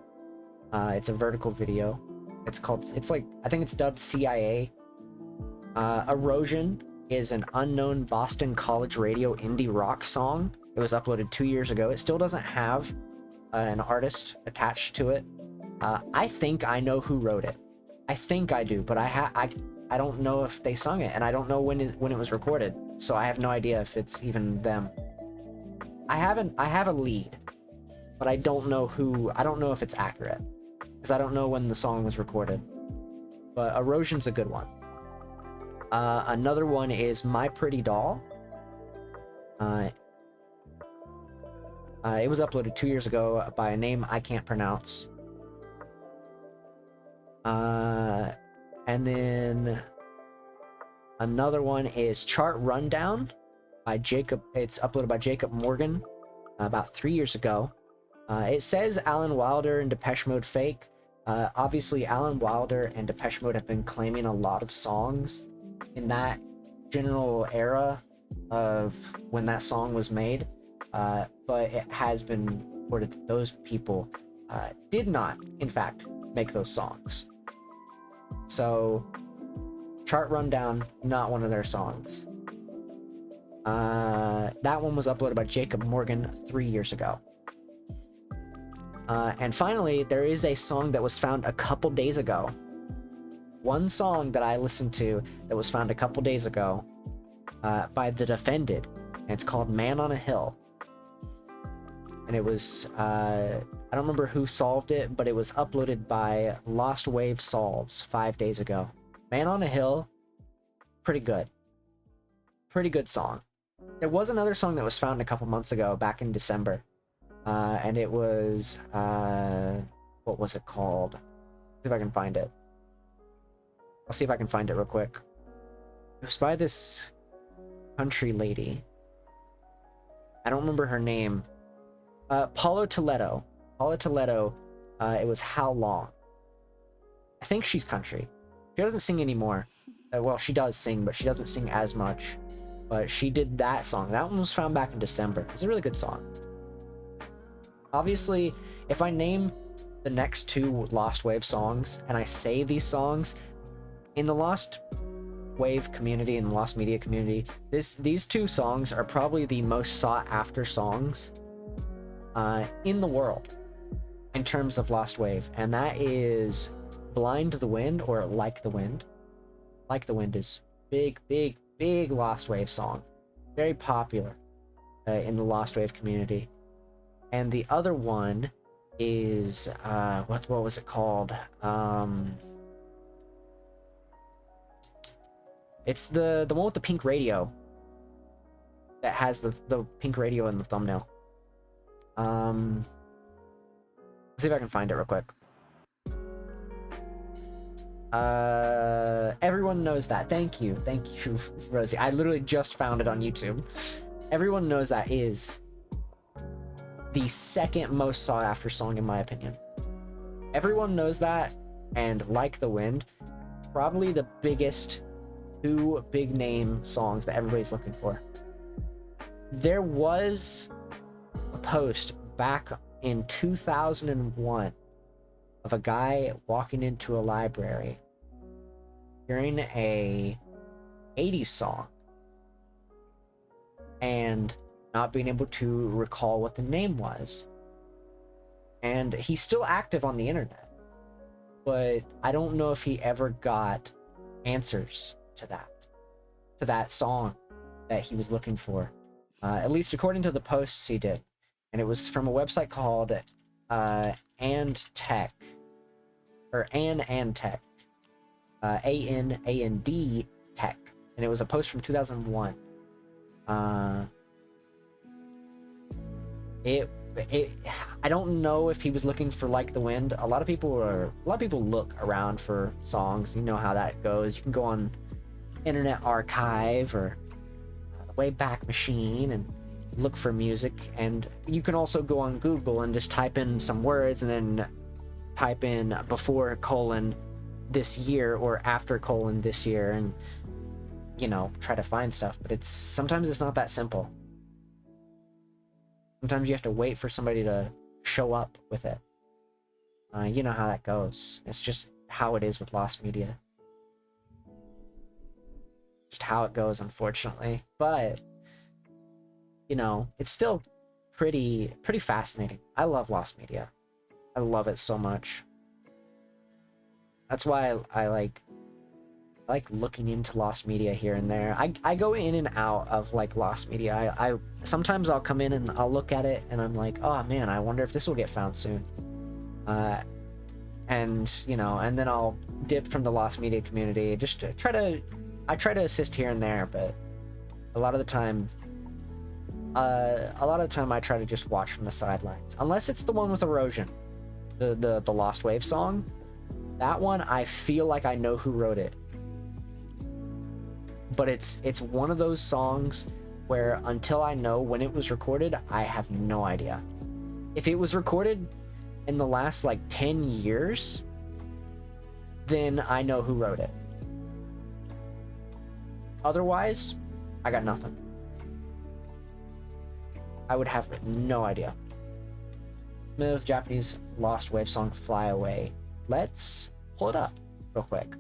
S1: It's a vertical video. It's like, I think it's dubbed CIA. Erosion is an unknown Boston College radio indie rock song. It was uploaded 2 years ago. It still doesn't have an artist attached to it. I think I know who wrote it. I think I do, but I don't know if they sung it, and I don't know when it was recorded, so I have no idea if it's even them. I have a lead, but I don't know if it's accurate, because I don't know when the song was recorded. But Erosion's a good one. Another one is My Pretty Doll. It was uploaded 2 years ago by a name I can't pronounce. And then another one is Chart Rundown by Jacob. It's uploaded by Jacob Morgan about 3 years ago. It says Alan Wilder and Depeche Mode fake. Obviously, Alan Wilder and Depeche Mode have been claiming a lot of songs in that general era of when that song was made. but it has been reported that those people did not, in fact, make those songs. So, chart rundown, not one of their songs. That one was uploaded by Jacob Morgan 3 years ago. And finally, there is a song that was found a couple days ago. One song that I listened to that was found a couple days ago by The Defended, and it's called Man on a Hill. And it was, I don't remember who solved it, but it was uploaded by Lost Wave Solves 5 days ago. Man on a Hill, pretty good. Pretty good song. There was another song that was found a couple months ago, back in December. And it was, what was it called? See if I can find it. I'll see if I can find it real quick. It was by this country lady. I don't remember her name. Paulo Toledo. Paulo Toledo, it was How Long. I think she's country. She doesn't sing anymore. Well, she does sing, but she doesn't sing as much. But she did that song. That one was found back in December. It's a really good song. Obviously, if I name the next 2 Lost Wave songs, and I say these songs, in the Lost Wave community and the Lost Media community, these 2 songs are probably the most sought after songs in the world in terms of Lost Wave, and that is Blind the Wind or Like the Wind. Like the Wind is big Lost Wave song, very popular in the Lost Wave community. And the other one is what was it called? It's the one with the pink radio that has the pink radio in the thumbnail. Let's see if I can find it real quick. Everyone knows that. Thank you, Rosie. I literally just found it on YouTube. Everyone knows that is the second most sought after song in my opinion. Everyone knows that, and Like the Wind, probably the biggest 2 big name songs that everybody's looking for. There was a post back in 2001 of a guy walking into a library hearing a 80s song and not being able to recall what the name was. And he's still active on the internet, but I don't know if he ever got answers to that song that he was looking for. At least according to the posts he did. And it was from a website called And Tech, or and Tech, AND Tech, and it was a post from 2001. I don't know if he was looking for Like the Wind. A lot of people look around for songs. You know how that goes. You can go on Internet Archive or the Wayback Machine and look for music, and you can also go on Google and just type in some words and then type in before colon this year or after colon this year, and try to find stuff. But sometimes it's not that simple. Sometimes you have to wait for somebody to show up with it. You know how that goes. It's just how it is with Lost Media. Just how it goes, unfortunately. But it's still pretty fascinating. I love Lost Media. I love it so much. That's why I like looking into Lost Media here and there. I go in and out of Lost Media. I sometimes I'll come in and I'll look at it and I'm like, oh man, I wonder if this will get found soon. And then I'll dip from the Lost Media community just to try to assist here and there, but a lot of the time I try to just watch from the sidelines. Unless it's the one with Erosion, the Lost Wave song. That one, I feel like I know who wrote it. But it's one of those songs where until I know when it was recorded, I have no idea. If it was recorded in the last 10 years, then I know who wrote it. Otherwise, I got nothing. I would have no idea. Smooth Japanese lost wave song Fly Away. Let's pull it up real quick.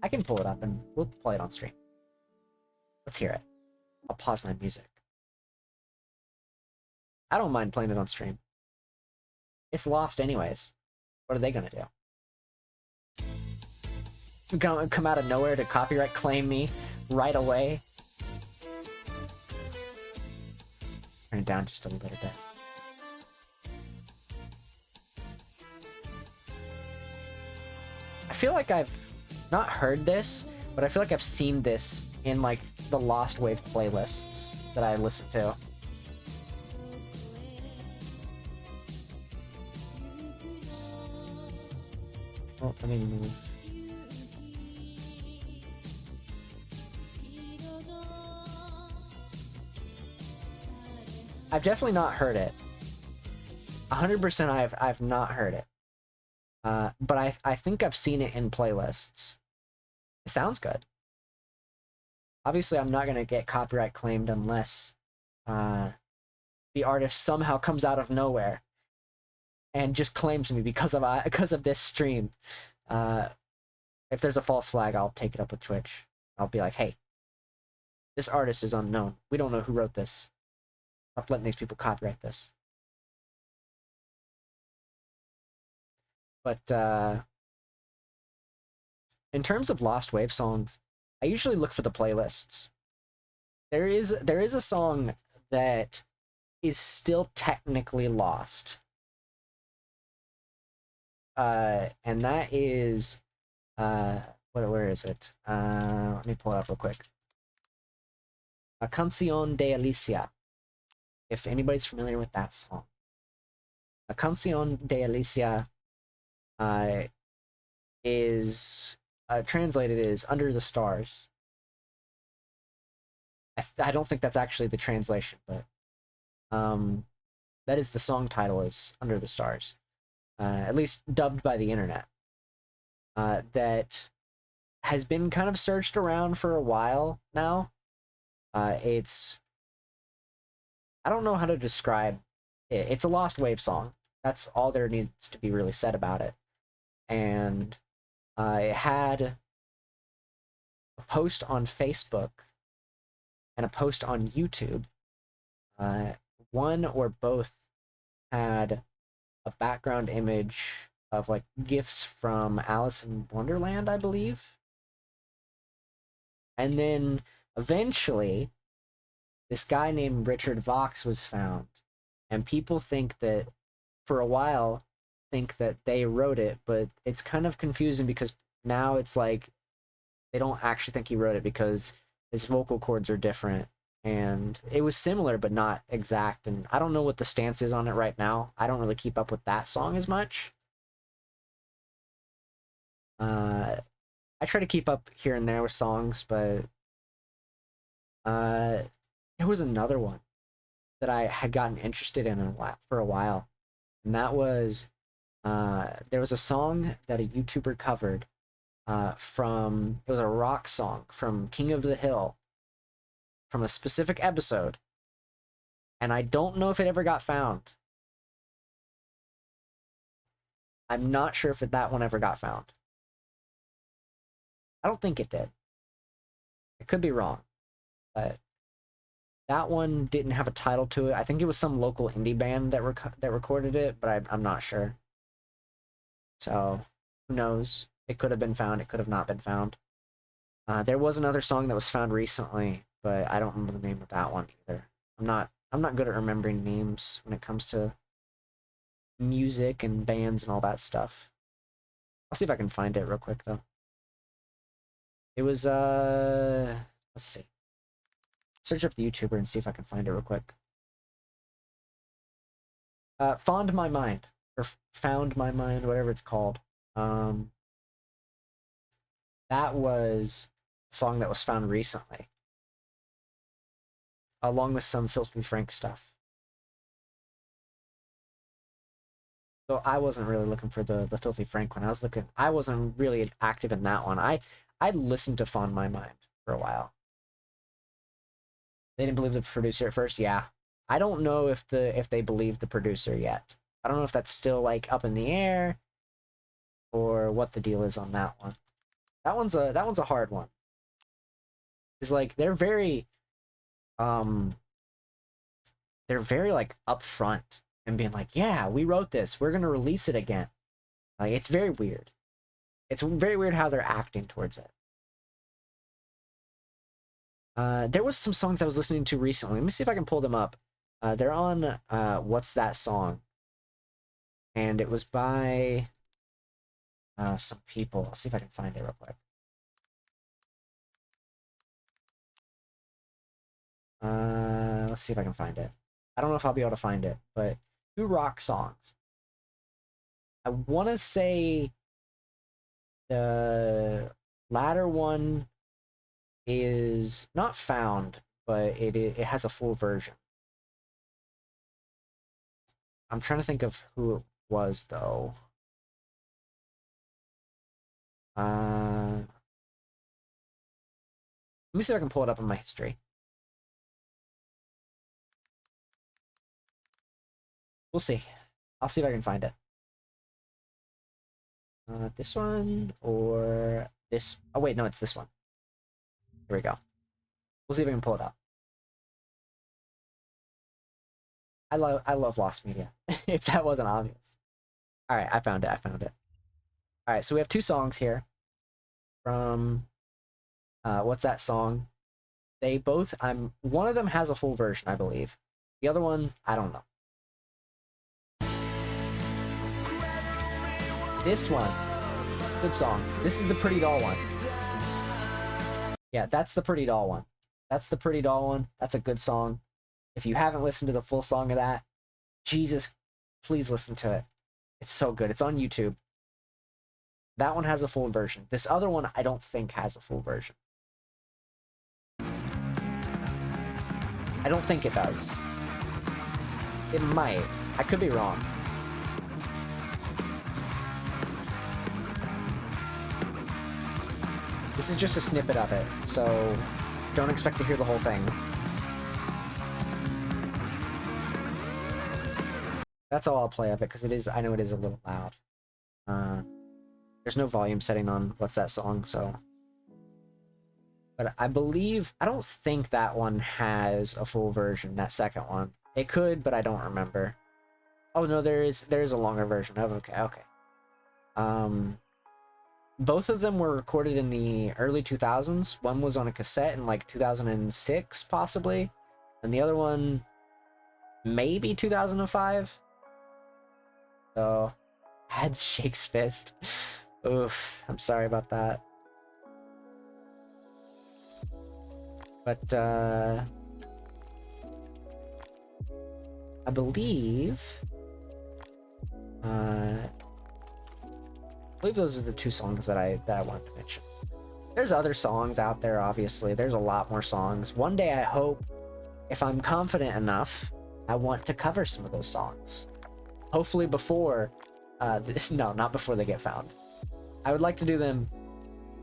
S1: I can pull it up and we'll play it on stream. Let's hear it. I'll pause my music. I don't mind playing it on stream. It's lost anyways. What are they gonna do? Come out of nowhere to copyright claim me right away? Turn it down just a little bit. I feel like I've not heard this, but I feel like I've seen this in like the Lost Wave playlists that I listen to. Oh, let me move. I've definitely not heard it. 100% I've not heard it. But I think I've seen it in playlists. It sounds good. Obviously, I'm not gonna get copyright claimed unless the artist somehow comes out of nowhere and just claims me because of this stream. If there's a false flag, I'll take it up with Twitch. I'll be like, hey, this artist is unknown. We don't know who wrote this. Stop letting these people copyright this. But in terms of Lost Wave songs, I usually look for the playlists. There is a song that is still technically lost. And that is where is it? Let me pull it up real quick. A Canción de Alicia. If anybody's familiar with that song. A Canción de Alicia is translated as Under the Stars. I don't think that's actually the translation, but that is the song title, is Under the Stars. At least dubbed by the internet. That has been kind of searched around for a while now. It's... I don't know how to describe it. It's a Lost Wave song. That's all there needs to be really said about it. And it had a post on Facebook and a post on YouTube. One or both had a background image of like gifs from Alice in Wonderland, I believe. And then eventually this guy named Richard Vox was found, and people think that for a while think that they wrote it, but it's kind of confusing because now it's like they don't actually think he wrote it because his vocal cords are different, and it was similar but not exact. And I don't know what the stance is on it right now. I don't really keep up with that song as much. I try to keep up here and there with songs, but there was another one that I had gotten interested in for a while, and that was there was a song that a YouTuber covered from, it was a rock song from King of the Hill from a specific episode, and I don't know if it ever got found. I'm not sure if that one ever got found. I don't think it did. I could be wrong, but that one didn't have a title to it. I think it was some local indie band that recorded it, but I'm not sure. So, who knows? It could have been found, it could have not been found. There was another song that was found recently, but I don't remember the name of that one either. I'm not good at remembering names when it comes to music and bands and all that stuff. I'll see if I can find it real quick though. It was let's see. Search up the YouTuber and see if I can find it real quick. Fond My Mind, or Found My Mind, whatever it's called. That was a song that was found recently, along with some Filthy Frank stuff. So I wasn't really looking for the Filthy Frank one. I wasn't really active in that one. I listened to Fond My Mind for a while. They didn't believe the producer at first. Yeah, I don't know if they believed the producer yet. I don't know if that's still like up in the air or what the deal is on that one. That one's a hard one. It's like um they're very like upfront and being like, yeah, we wrote this, we're gonna release it again. Like, it's very weird. It's very weird how they're acting towards it. There was some songs I was listening to recently. Let me see if I can pull them up. They're on What's That Song? And it was by some people. I'll see if I can find it real quick. Let's see if I can find it. I don't know if I'll be able to find it, but 2 rock songs. I want to say the latter one is not found, but it has a full version. I'm trying to think of who it was, though. Let me see if I can pull it up in my history. We'll see. I'll see if I can find it. This one or this? Oh wait, no, it's this one. Here we go. We'll see if I can pull it up. I love Lost Media. If that wasn't obvious. All right, I found it. All right, so we have 2 songs here from What's That Song? They both one of them has a full version, I believe. The other one, I don't know. This one, good song. This is the Pretty Doll one. Yeah, that's the Pretty Doll one. That's the Pretty Doll one. That's a good song. If you haven't listened to the full song of that, Jesus, please listen to it. It's so good. It's on YouTube. That one has a full version. This other one, I don't think has a full version. I don't think it does. It might. I could be wrong. This is just a snippet of it, so don't expect to hear the whole thing. That's all I'll play of it, because I know it is a little loud. There's no volume setting on What's That Song, so... But I don't think that one has a full version, that second one. It could, but I don't remember. Oh no, there is a longer version of it. Okay. Both of them were recorded in the early 2000s. One was on a cassette in like 2006, possibly. And the other one, maybe 2005. So, had Shake's fist. Oof, I'm sorry about that. But, I believe those are the 2 songs that I wanted to mention. There's other songs out there, obviously. There's a lot more songs. One day I hope, if I'm confident enough, I want to cover some of those songs. Hopefully before, no, not before they get found. I would like to do them,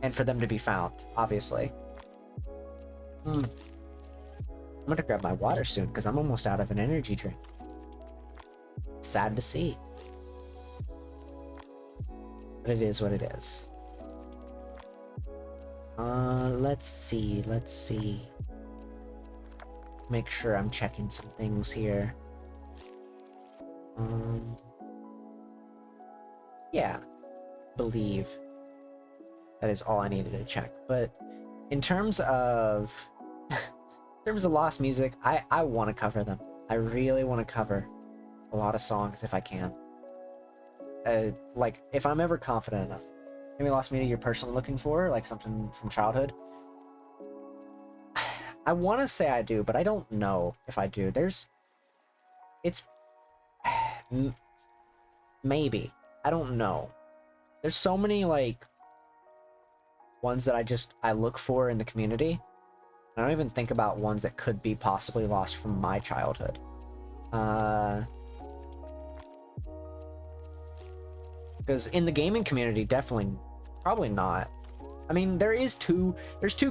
S1: and for them to be found, obviously. I'm gonna grab my water soon, because I'm almost out of an energy drink. It's sad to see. But it is what it is. Let's see. Make sure I'm checking some things here. Yeah. Believe that is all I needed to check. But in terms of Lost music, I want to cover them. I really want to cover a lot of songs if I can. Like, if I'm ever confident enough. Maybe Lost Media you're personally looking for, like something from childhood. I want to say I do, but I don't know if I do. Maybe. I don't know. There's so many, like, ones that I look for in the community. I don't even think about ones that could be possibly lost from my childhood. Because in the gaming community, probably not. I mean, there's 2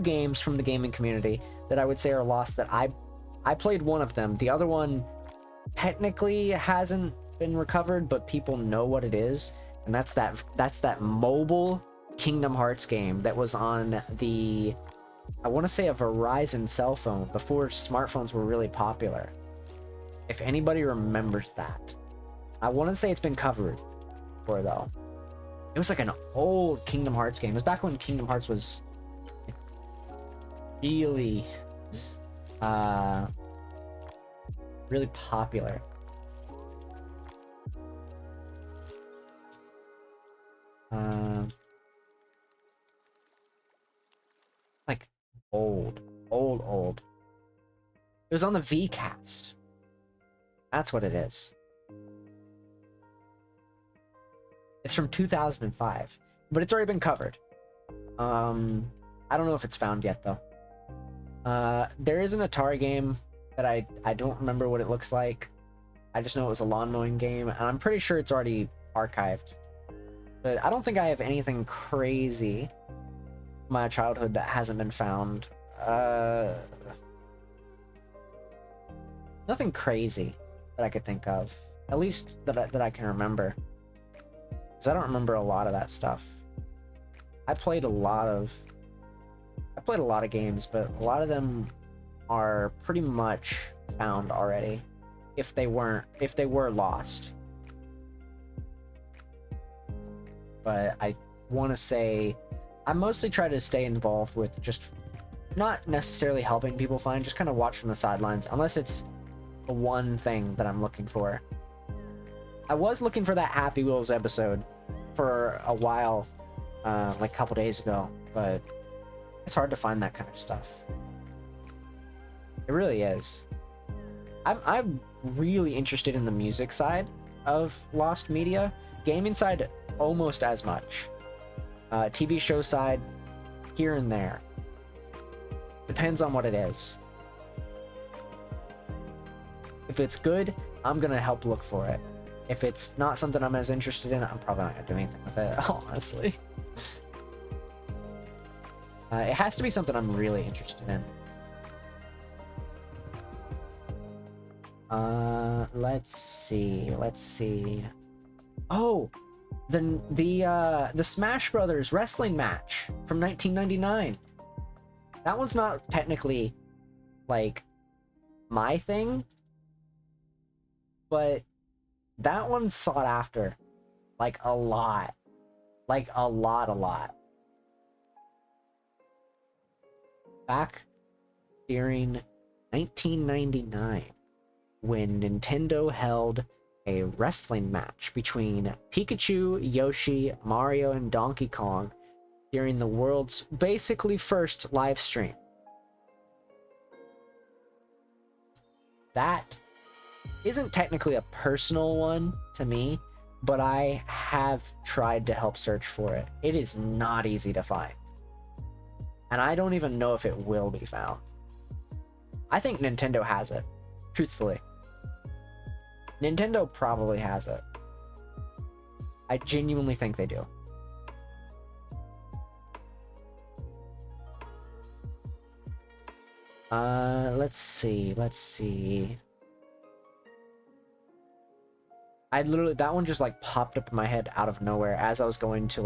S1: games from the gaming community that I would say are lost that I I played one of them. The other one technically hasn't been recovered, but people know what it is, and that's that mobile Kingdom Hearts game that was on the, I want to say, a Verizon cell phone before smartphones were really popular. If anybody remembers that. I want to say it's been covered before, though. It was like an old Kingdom Hearts game. It was back when Kingdom Hearts was really really popular. Like old. It was on the Vcast. That's what it is. It's from 2005, but it's already been covered. I don't know if it's found yet though. There is an Atari game that I don't remember what it looks like. I just know it was a lawn mowing game, and I'm pretty sure it's already archived. But I don't think I have anything crazy from my childhood that hasn't been found. Nothing crazy that I could think of, at least that I can remember. Because I don't remember a lot of that stuff. I played a lot of games, but a lot of them are pretty much found already, if they were lost. But I want to say I mostly try to stay involved with just not necessarily helping people find, just kind of watch from the sidelines, unless it's the one thing that I'm looking for. I was looking for that Happy Wheels episode for a while, like a couple days ago, but it's hard to find that kind of stuff. It really is. I'm really interested in the music side of lost media. Gaming side, almost as much. TV show side, here and there. Depends on what it is. If it's good, I'm gonna help look for it. If it's not something I'm as interested in, I'm probably not gonna do anything with it, honestly. It has to be something I'm really interested in. Let's see. Oh, the Smash Brothers wrestling match from 1999. That one's not technically like my thing, but that one's sought after, like a lot. Back during 1999, when Nintendo held a wrestling match between Pikachu, Yoshi, Mario, and Donkey Kong during the world's basically first live stream. That isn't technically a personal one to me, but I have tried to help search for it. It is not easy to find. And I don't even know if it will be found. I think Nintendo has it, truthfully. Nintendo probably has it. I genuinely think they do. Let's see. That one just like popped up in my head out of nowhere as I was going to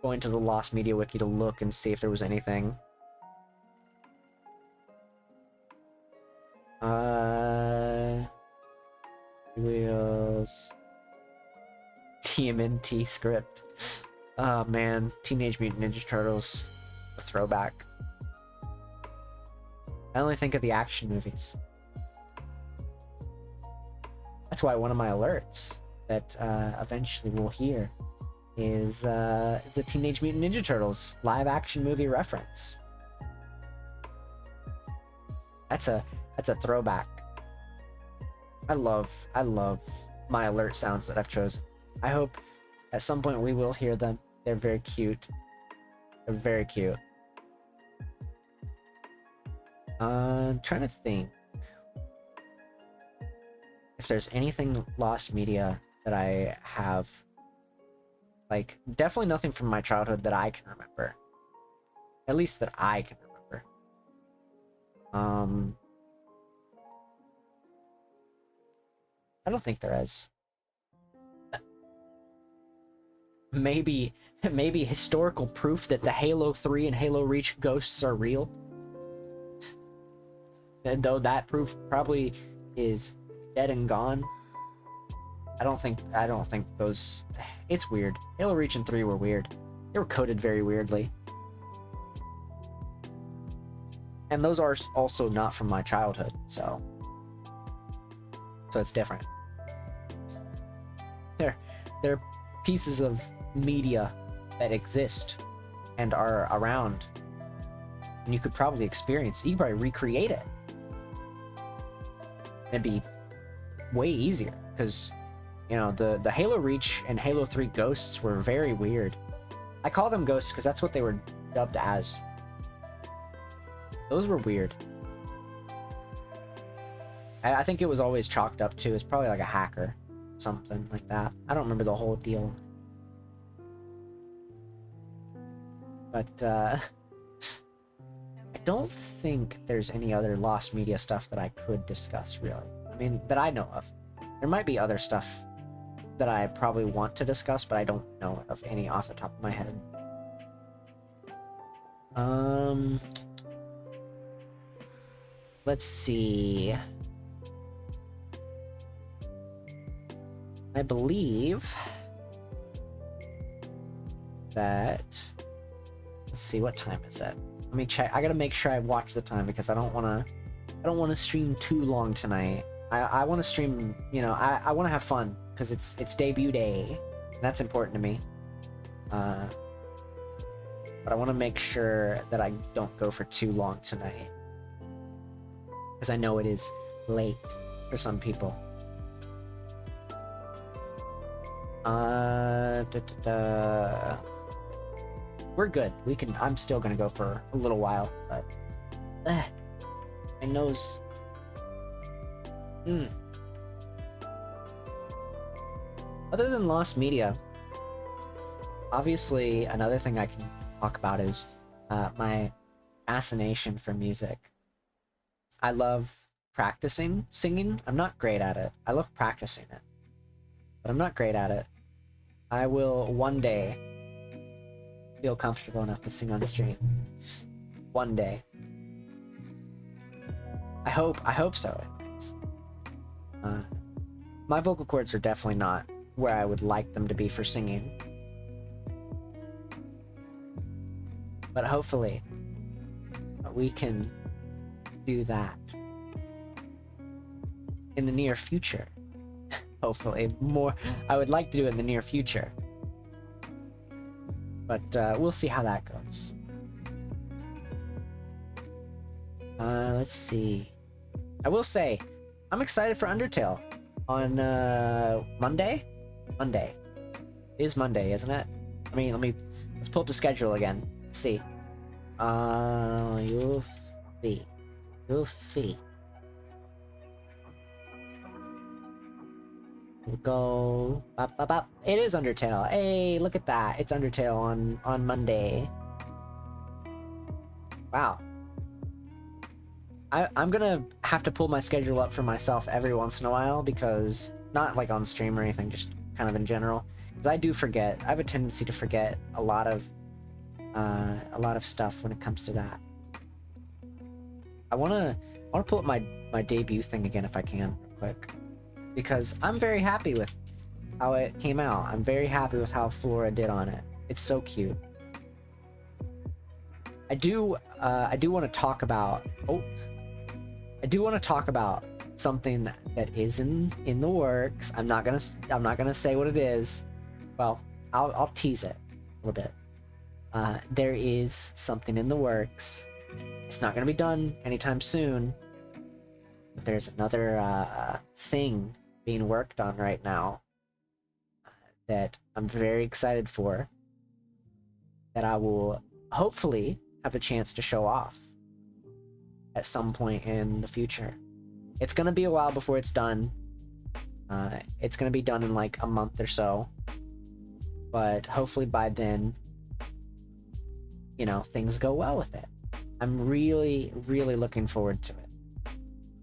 S1: the Lost Media Wiki to look and see if there was anything. Wheels. TMNT script. Oh man, Teenage Mutant Ninja Turtles, a throwback. I only think of the action movies. That's why one of my alerts that eventually we'll hear is it's a Teenage Mutant Ninja Turtles live action movie reference. That's a throwback. I love my alert sounds that I've chosen. I hope at some point we will hear them. They're very cute. They're very cute. I'm trying to think if there's anything lost media that I have. Like, definitely nothing from my childhood that I can remember. At least that I can remember. I don't think there is. Maybe historical proof that the Halo 3 and Halo Reach ghosts are real. And though that proof probably is dead and gone. I don't think those... It's weird. Halo Reach and 3 were weird. They were coded very weirdly. And those are also not from my childhood, so it's different. They're pieces of media that exist and are around, and you could probably experience. You could probably recreate it. It'd be way easier because, you know, the Halo Reach and Halo 3 ghosts were very weird. I call them ghosts because that's what they were dubbed as. Those were weird. I think it was always chalked up to, it's probably like a hacker, something like that. I don't remember the whole deal. But I don't think there's any other lost media stuff that I could discuss, really. I mean, that I know of. There might be other stuff that I probably want to discuss, but I don't know of any off the top of my head. Let's see. I believe that... Let's see, what time is it? Let me check. I gotta make sure I watch the time because I don't wanna stream too long tonight. I wanna stream, you know, I wanna have fun because it's debut day. And that's important to me. But I wanna make sure that I don't go for too long tonight. Because I know it is late for some people. We're good. I'm still gonna go for a little while, but my nose. Other than lost media, obviously another thing I can talk about is my fascination for music. I love practicing singing. I'm not great at it. I love practicing it, but I'm not great at it. I will one day feel comfortable enough to sing on stream. One day. I hope so. My vocal cords are definitely not where I would like them to be for singing. But hopefully we can do that in the near future. Hopefully more. I would like to do it in the near future. But we'll see how that goes. Let's see. I will say, I'm excited for Undertale on Monday. Monday. It is Monday, isn't it? I mean, let's pull up the schedule again. Let's see. Yufii. We'll go. Bop, bop, bop. It is Undertale. Hey, look at that. It's Undertale on Monday. Wow. I'm gonna have to pull my schedule up for myself every once in a while because not like on stream or anything, just kind of in general. Because I do forget. I have a tendency to forget a lot of stuff when it comes to that. I wanna pull up my debut thing again if I can, real quick. Because I'm very happy with how it came out. I'm very happy with how Flora did on it. It's so cute. I do want to talk about something that is in the works. I'm not gonna say what it is. Well, I'll tease it a little bit. There is something in the works. It's not gonna be done anytime soon. But there's another thing being worked on right now that I'm very excited for, that I will hopefully have a chance to show off at some point in the future. It's gonna be a while before it's done. It's gonna be done in like a month or so, but hopefully by then, you know, things go well with it. I'm really looking forward to it.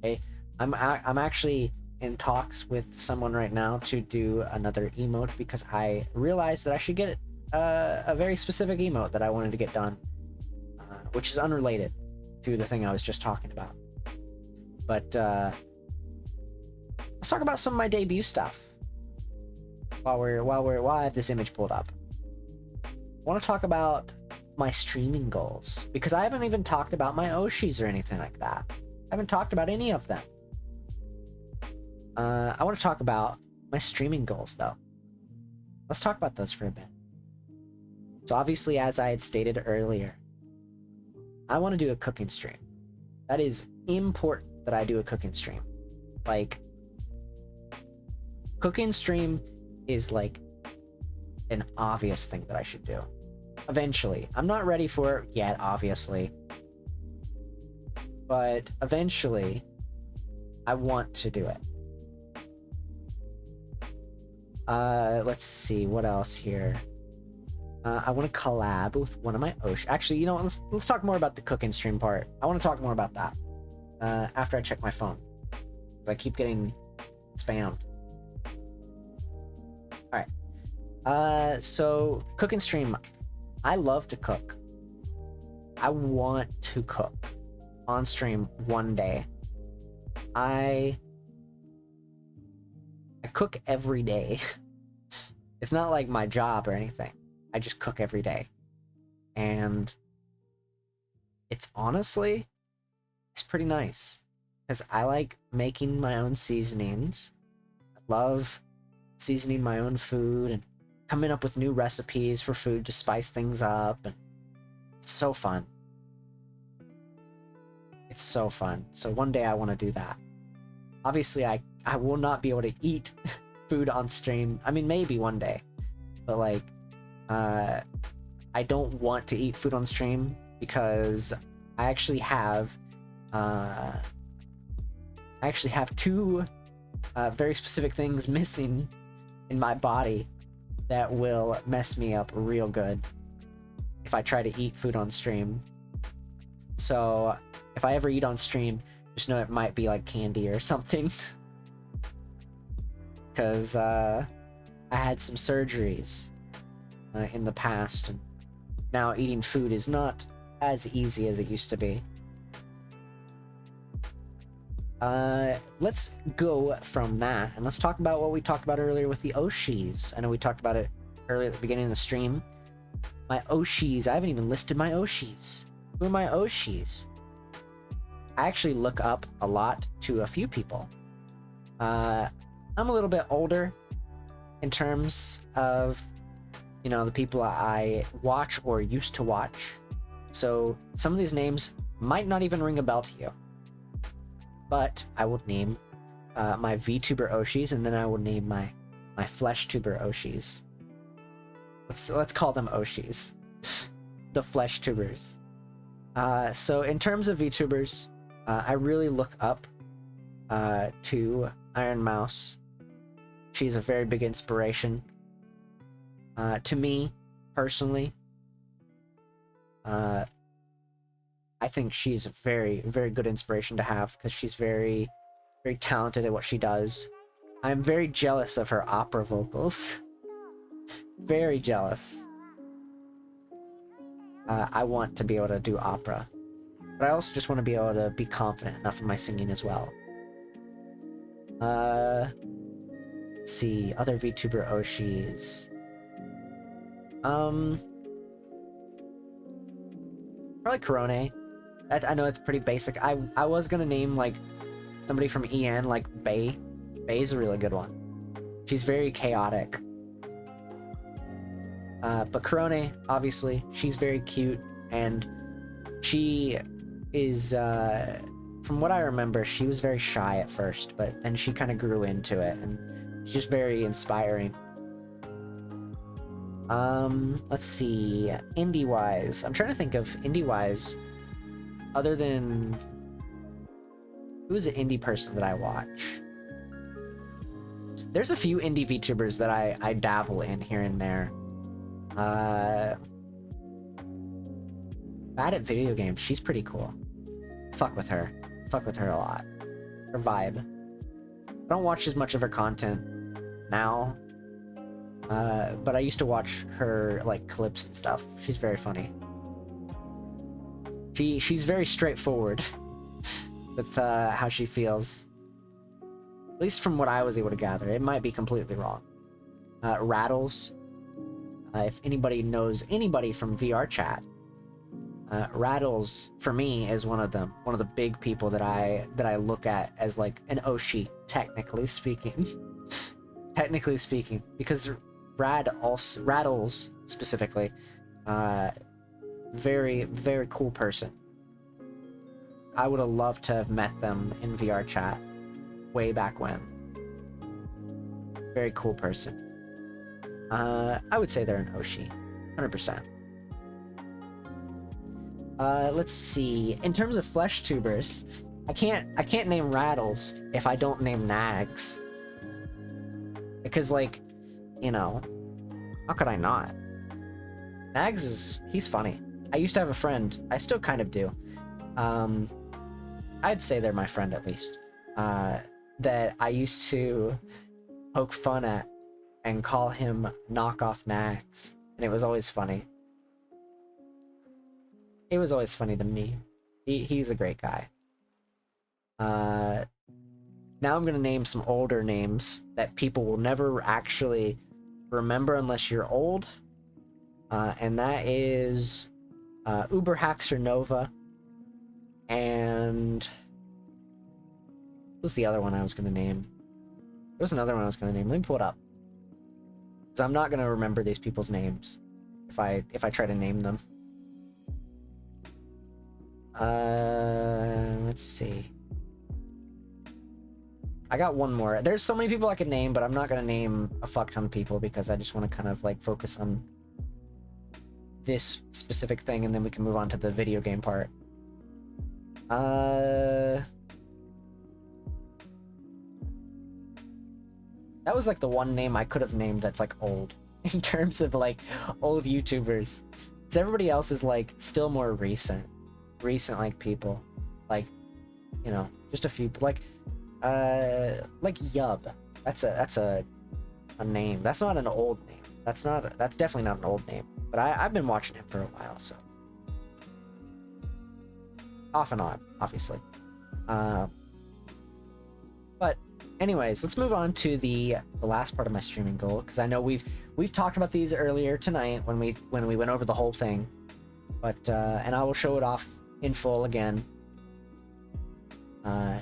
S1: Okay, I'm actually in talks with someone right now to do another emote because I realized that I should get a very specific emote that I wanted to get done, which is unrelated to the thing I was just talking about. But let's talk about some of my debut stuff while I have this image pulled up. I want to talk about my streaming goals because I haven't even talked about my Oshis or anything like that. I haven't talked about any of them. I want to talk about my streaming goals though. Let's talk about those for a bit. So obviously, as I had stated earlier, I want to do a cooking stream. That is important that I do a cooking stream. Like, cooking stream is like an obvious thing that I should do. Eventually. I'm not ready for it yet, obviously. But eventually, I want to do it. Let's see, what else here? I want to collab with one of my Osh. Actually, you know what? Let's talk more about the cooking stream part. I want to talk more about that after I check my phone. Because I keep getting spammed. Alright. So, cooking stream. I love to cook. I want to cook on stream one day. I cook every day. It's not like my job or anything. I just cook every day. And it's honestly, it's pretty nice. Because I like making my own seasonings. I love seasoning my own food and coming up with new recipes for food to spice things up. And it's so fun. It's so fun. So one day I want to do that. Obviously, I will not be able to eat food on stream. I mean, maybe one day. But like, I don't want to eat food on stream because I actually have two very specific things missing in my body that will mess me up real good if I try to eat food on stream. So if I ever eat on stream, just know it might be like candy or something. Because I had some surgeries in the past, and now eating food is not as easy as it used to be. Let's go from that, and let's talk about what we talked about earlier with the Oshis. I know we talked about it earlier at the beginning of the stream. My Oshis, I haven't even listed my Oshis. Who are my Oshis? I actually look up a lot to a few people. I'm a little bit older in terms of, you know, the people I watch or used to watch. So some of these names might not even ring a bell to you. But I will name my VTuber Oshis, and then I will name my FleshTuber Oshis. Let's call them Oshis. The FleshTubers. So in terms of VTubers, I really look up to Iron Mouse. She's a very big inspiration to me personally. I think she's a very, very good inspiration to have because she's very, very talented at what she does. I'm very jealous of her opera vocals. Very jealous. I want to be able to do opera. But I also just want to be able to be confident enough in my singing as well. Let's see, other VTuber Oshis. Probably Korone. I know it's pretty basic. I was gonna name like somebody from EN, like Bae. Bae's a really good one. She's very chaotic. But Korone, obviously, she's very cute, and she is, from what I remember, she was very shy at first, but then she kind of grew into it, and she's just very inspiring. Let's see, indie-wise. I'm trying to think of indie-wise, other than... Who's an indie person that I watch? There's a few indie VTubers that I dabble in here and there. Bad at video games. She's pretty cool. Fuck with her. Fuck with her a lot. Her vibe. I don't watch as much of her content now, but I used to watch her like clips and stuff. She's very funny. She's very straightforward with how she feels. At least from what I was able to gather. It might be completely wrong. Rattles. If anybody knows anybody from VR chat, Rattles for me is one of them. One of the big people that I look at as like an Oshi, technically speaking. Technically speaking, because Rattles specifically, very, very cool person. I would have loved to have met them in VR chat way back when. Very cool person. I would say they're an Oshi, 100%. Let's see. In terms of flesh tubers, I can't name Rattles if I don't name Nags. Because, like, you know, how could I not? Nags he's funny. I used to have a friend, I still kind of do. I'd say they're my friend at least. That I used to poke fun at and call him knockoff Nags. And it was always funny. It was always funny to me. He's a great guy. Now I'm gonna name some older names that people will never actually remember unless you're old. And that is Uber Haxer Nova. And what was the other one I was gonna name? There was another one I was gonna name. Let me pull it up. So I'm not gonna remember these people's names if I try to name them. Let's see. I got one more. There's so many people I could name, but I'm not gonna name a fuck ton of people because I just want to kind of like focus on this specific thing, and then we can move on to the video game part. That was like the one name I could have named that's like old in terms of like old YouTubers. Because everybody else is like still more recent like people, like, you know, just a few like Yub. That's a name. That's not an old name. That's definitely not an old name. But I've been watching him for a while, so off and on, obviously. But anyways, let's move on to the last part of my streaming goal, because I know we've talked about these earlier tonight when we went over the whole thing, but and I will show it off in full again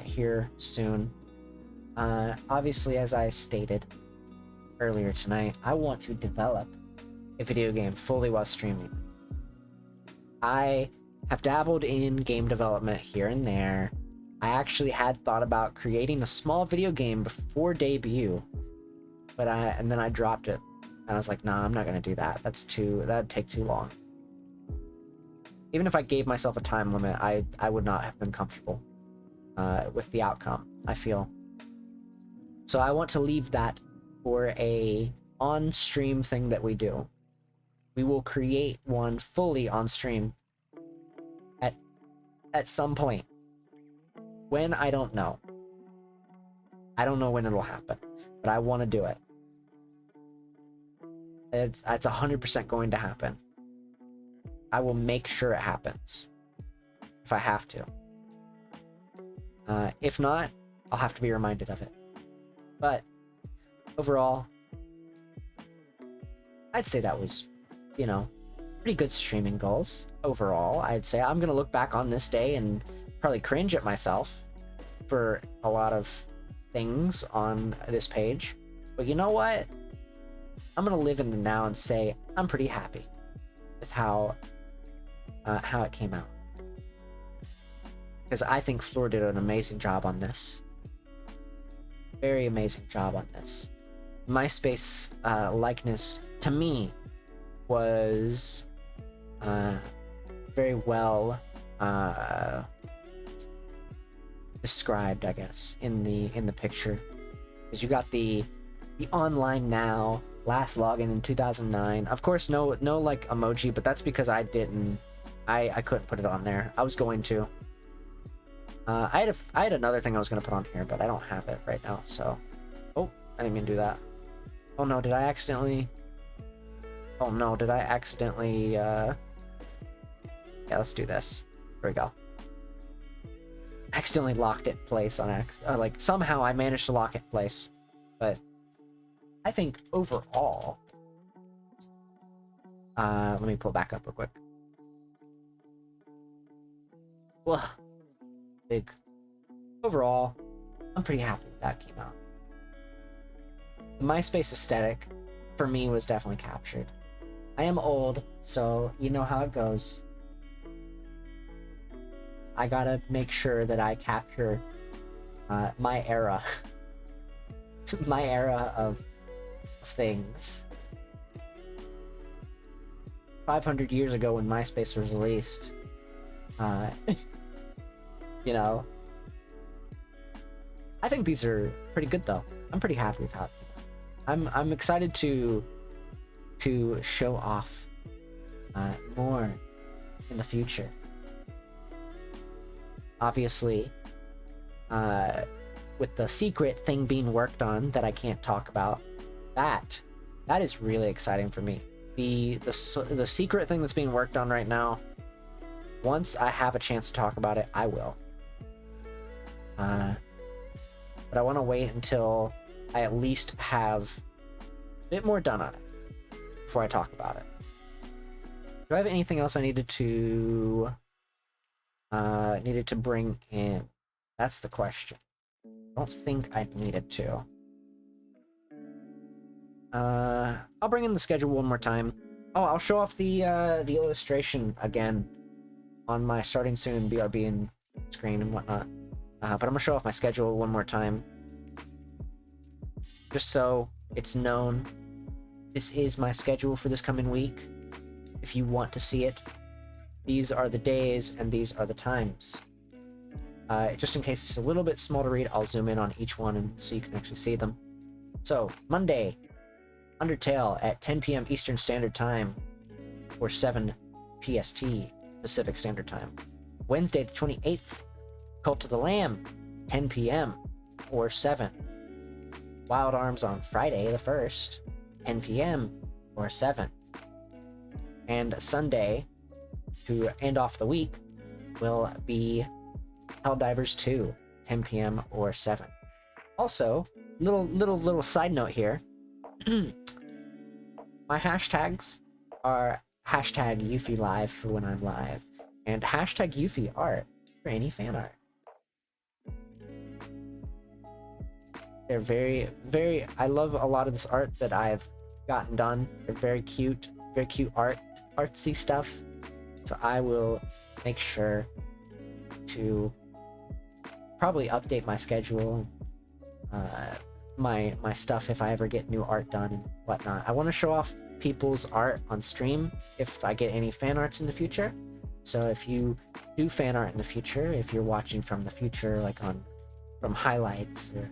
S1: here soon. Obviously, as I stated earlier tonight, I want to develop a video game fully while streaming. I have dabbled in game development here and there. I actually had thought about creating a small video game before debut, but and then I dropped it. I was like, nah, I'm not gonna do that. That'd take too long. Even if I gave myself a time limit, I would not have been comfortable with the outcome, I feel. So I want to leave that for a on-stream thing that we do. We will create one fully on stream at some point. When, I don't know. I don't know when it'll happen, but I want to do it. It's 100% going to happen. I will make sure it happens if I have to. If not, I'll have to be reminded of it. But overall, I'd say that was, you know, pretty good streaming goals. Overall, I'd say I'm gonna look back on this day and probably cringe at myself for a lot of things on this page. But you know what? I'm gonna live in the now and say I'm pretty happy with how it came out. Because I think Floor did an amazing job on this. Very amazing job on this. MySpace likeness to me was very well described, I guess, in the picture. Because you got the online now, last login in 2009. Of course, no like emoji, but that's because I couldn't put it on there. I was going to. I had another thing I was gonna put on here, but I don't have it right now. So, oh, I didn't mean to do that. Oh no, did I accidentally? Oh no, did I accidentally? Yeah, let's do this. Here we go. Accidentally locked it in place on like somehow I managed to lock it in place, but I think overall, let me pull back up real quick. Well, big. Overall, I'm pretty happy that came out. The MySpace aesthetic, for me, was definitely captured. I am old, so you know how it goes. I gotta make sure that I capture my era. My era of things. 500 years ago when MySpace was released. You know, I think these are pretty good though. I'm pretty happy with how it came out. I'm excited to show off more in the future. Obviously, with the secret thing being worked on that I can't talk about, that is really exciting for me. The secret thing that's being worked on right now, once I have a chance to talk about it, I will. But I want to wait until I at least have a bit more done on it before I talk about it. Do I have anything else I needed to bring in? That's the question. I don't think I needed to. I'll bring in the schedule one more time. Oh, I'll show off the illustration again on my starting soon BRB and screen and whatnot. But I'm gonna show off my schedule one more time, just so it's known. This is my schedule for this coming week. If you want to see it, these are the days and these are the times. Just in case it's a little bit small to read, I'll zoom in on each one and so you can actually see them. So, Monday, Undertale at 10 p.m. Eastern Standard Time, or 7 PST, Pacific Standard Time. Wednesday, the 28th, Cult of the Lamb, 10 p.m. or 7. Wild Arms on Friday, the 1st, 10 p.m. or 7. And Sunday, to end off the week, will be Helldivers 2, 10 p.m. or 7. Also, little side note here. My hashtags are hashtag Yufii Live for when I'm live, and hashtag Yufii Art for any fan art. They're very, I love a lot of this art that I've gotten done. They're very cute artsy stuff. So I will make sure to probably update my schedule, my stuff if I ever get new art done and whatnot. I want to show off people's art on stream if I get any fan arts in the future. So if you do fan art in the future, if you're watching from the future, like from highlights or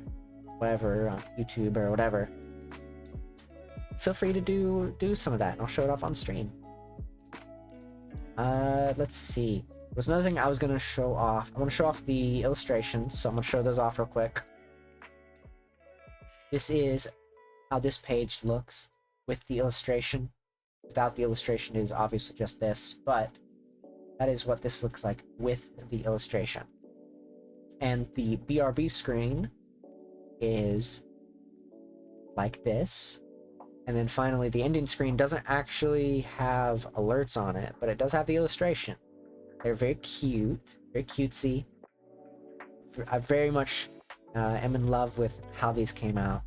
S1: whatever on YouTube or whatever, feel free to do some of that and I'll show it off on stream. Let's see. There's another thing I was gonna show off. I want to show off the illustrations, so I'm gonna show those off real quick. This is how this page looks with the illustration. Without the illustration, it is obviously just this, but that is what this looks like with the illustration. And the BRB screen is like this. And then finally, the ending screen doesn't actually have alerts on it, but it does have the illustration. They're very cute, very cutesy. I very much am in love with how these came out.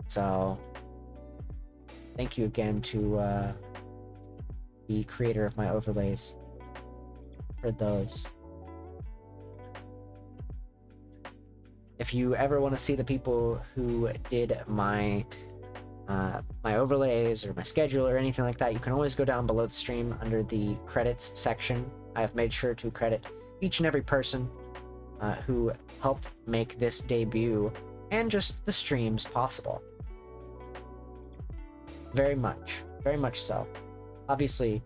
S1: So, thank you again to the creator of my overlays for those. If you ever want to see the people who did my overlays or my schedule or anything like that, you can always go down below the stream under the credits section. I have made sure to credit each and every person who helped make this debut and just the streams possible. Very much so. Obviously,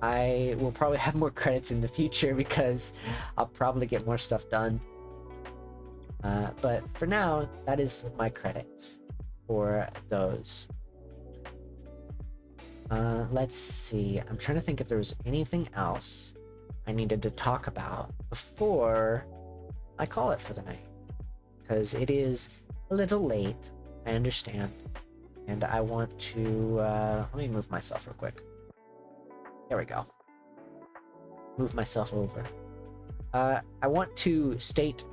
S1: I will probably have more credits in the future because I'll probably get more stuff done. But for now, that is my credits for those. Let's see. I'm trying to think if there was anything else I needed to talk about before I call it for the night. Because it is a little late, I understand. And I want to, let me move myself real quick. There we go. Move myself over. I want to state,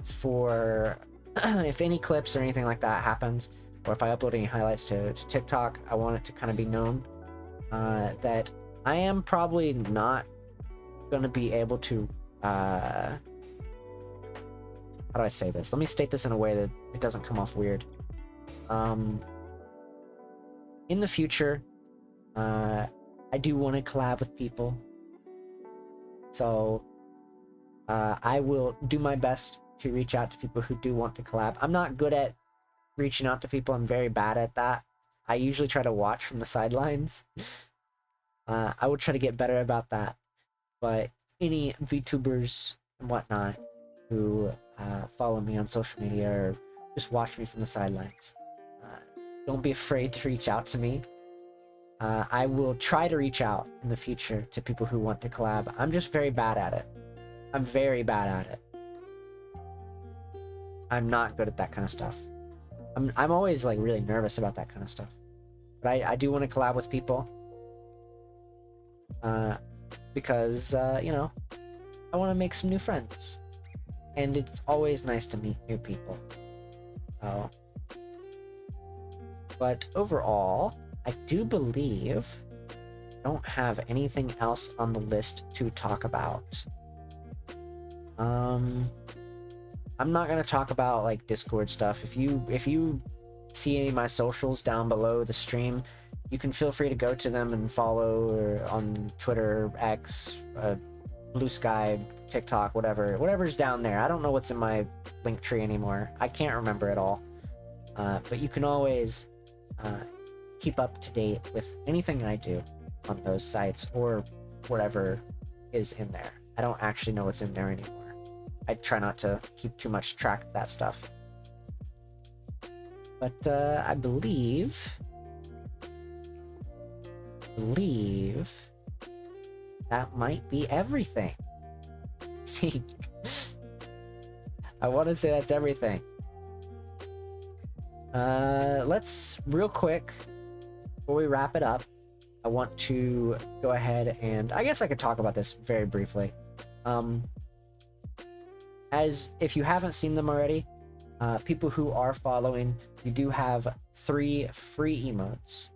S1: for if any clips or anything like that happens, or if I upload any highlights to TikTok, I want it to kind of be known that I am probably not going to be able to, how do I say this? Let me state this in a way that it doesn't come off weird. In the future, I do want to collab with people. So, I will do my best to reach out to people who do want to collab. I'm not good at reaching out to people. I'm very bad at that. I usually try to watch from the sidelines. I will try to get better about that. But any VTubers and whatnot who follow me on social media or just watch me from the sidelines, don't be afraid to reach out to me. I will try to reach out in the future to people who want to collab. I'm just very bad at it. I'm very bad at it. I'm not good at that kind of stuff. I'm always like really nervous about that kind of stuff. But I do want to collab with people. Because, you know, I want to make some new friends. And it's always nice to meet new people. Oh. But overall, I do believe I don't have anything else on the list to talk about. I'm not gonna talk about like Discord stuff. If you see any of my socials down below the stream, you can feel free to go to them and follow, or on Twitter, X, Blue Sky, TikTok, whatever's down there. I don't know what's in my link tree anymore. I can't remember it all. But you can always keep up to date with anything I do on those sites or whatever is in there. I don't actually know what's in there anymore. I try not to keep too much track of that stuff. But I believe that might be everything. I want to say that's everything. Let's real quick before we wrap it up, I want to go ahead and I guess I could talk about this very briefly. As if you haven't seen them already, people who are following, you do have 3 free emotes.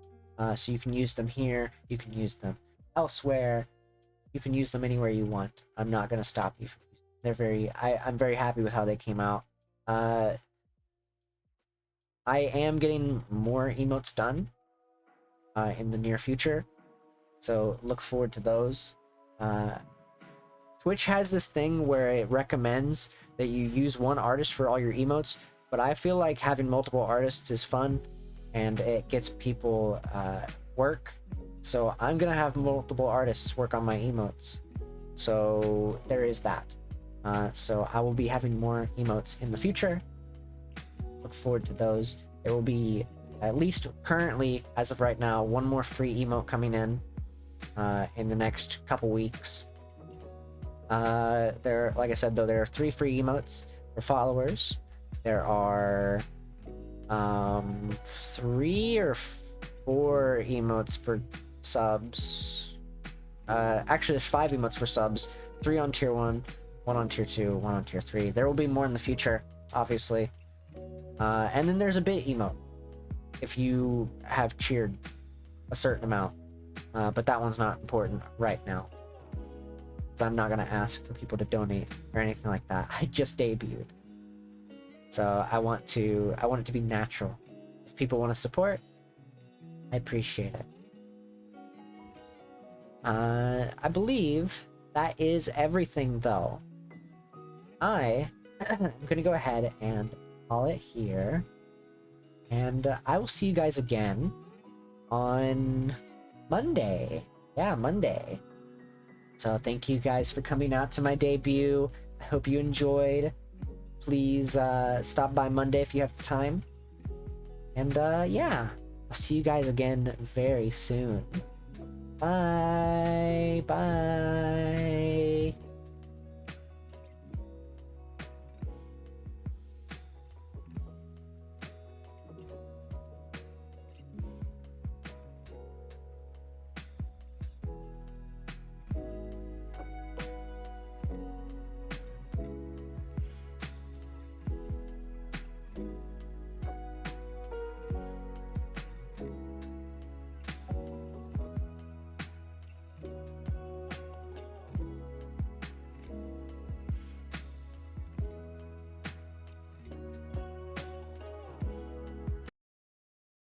S1: So you can use them here, you can use them elsewhere, you can use them anywhere you want. I'm not gonna stop you from using them. I'm very happy with how they came out. I am getting more emotes done in the near future, so look forward to those. Twitch has this thing where it recommends that you use one artist for all your emotes, but I feel like having multiple artists is fun and it gets people work. So I'm gonna have multiple artists work on my emotes. So there is that. So I will be having more emotes in the future. Look forward to those. There will be, at least currently, as of right now, 1 more free emote coming in the next couple weeks. Like I said, though, there are 3 free emotes for followers. There are 3 or 4 emotes for subs. Actually, there's 5 emotes for subs. 3 on tier 1, 1 on tier 2, 1 on tier 3. There will be more in the future, obviously. And then there's a bit emote if you have cheered a certain amount. But that one's not important right now. So I'm not gonna ask for people to donate or anything like that. I just debuted, so I want it to be natural. If people want to support, I appreciate it. I believe that is everything, though. I'm gonna go ahead and call it here, and I will see you guys again on Monday. yeah, Monday. So thank you guys for coming out to my debut. I hope you enjoyed. Please stop by Monday if you have time. And yeah, I'll see you guys again very soon. Bye. Bye.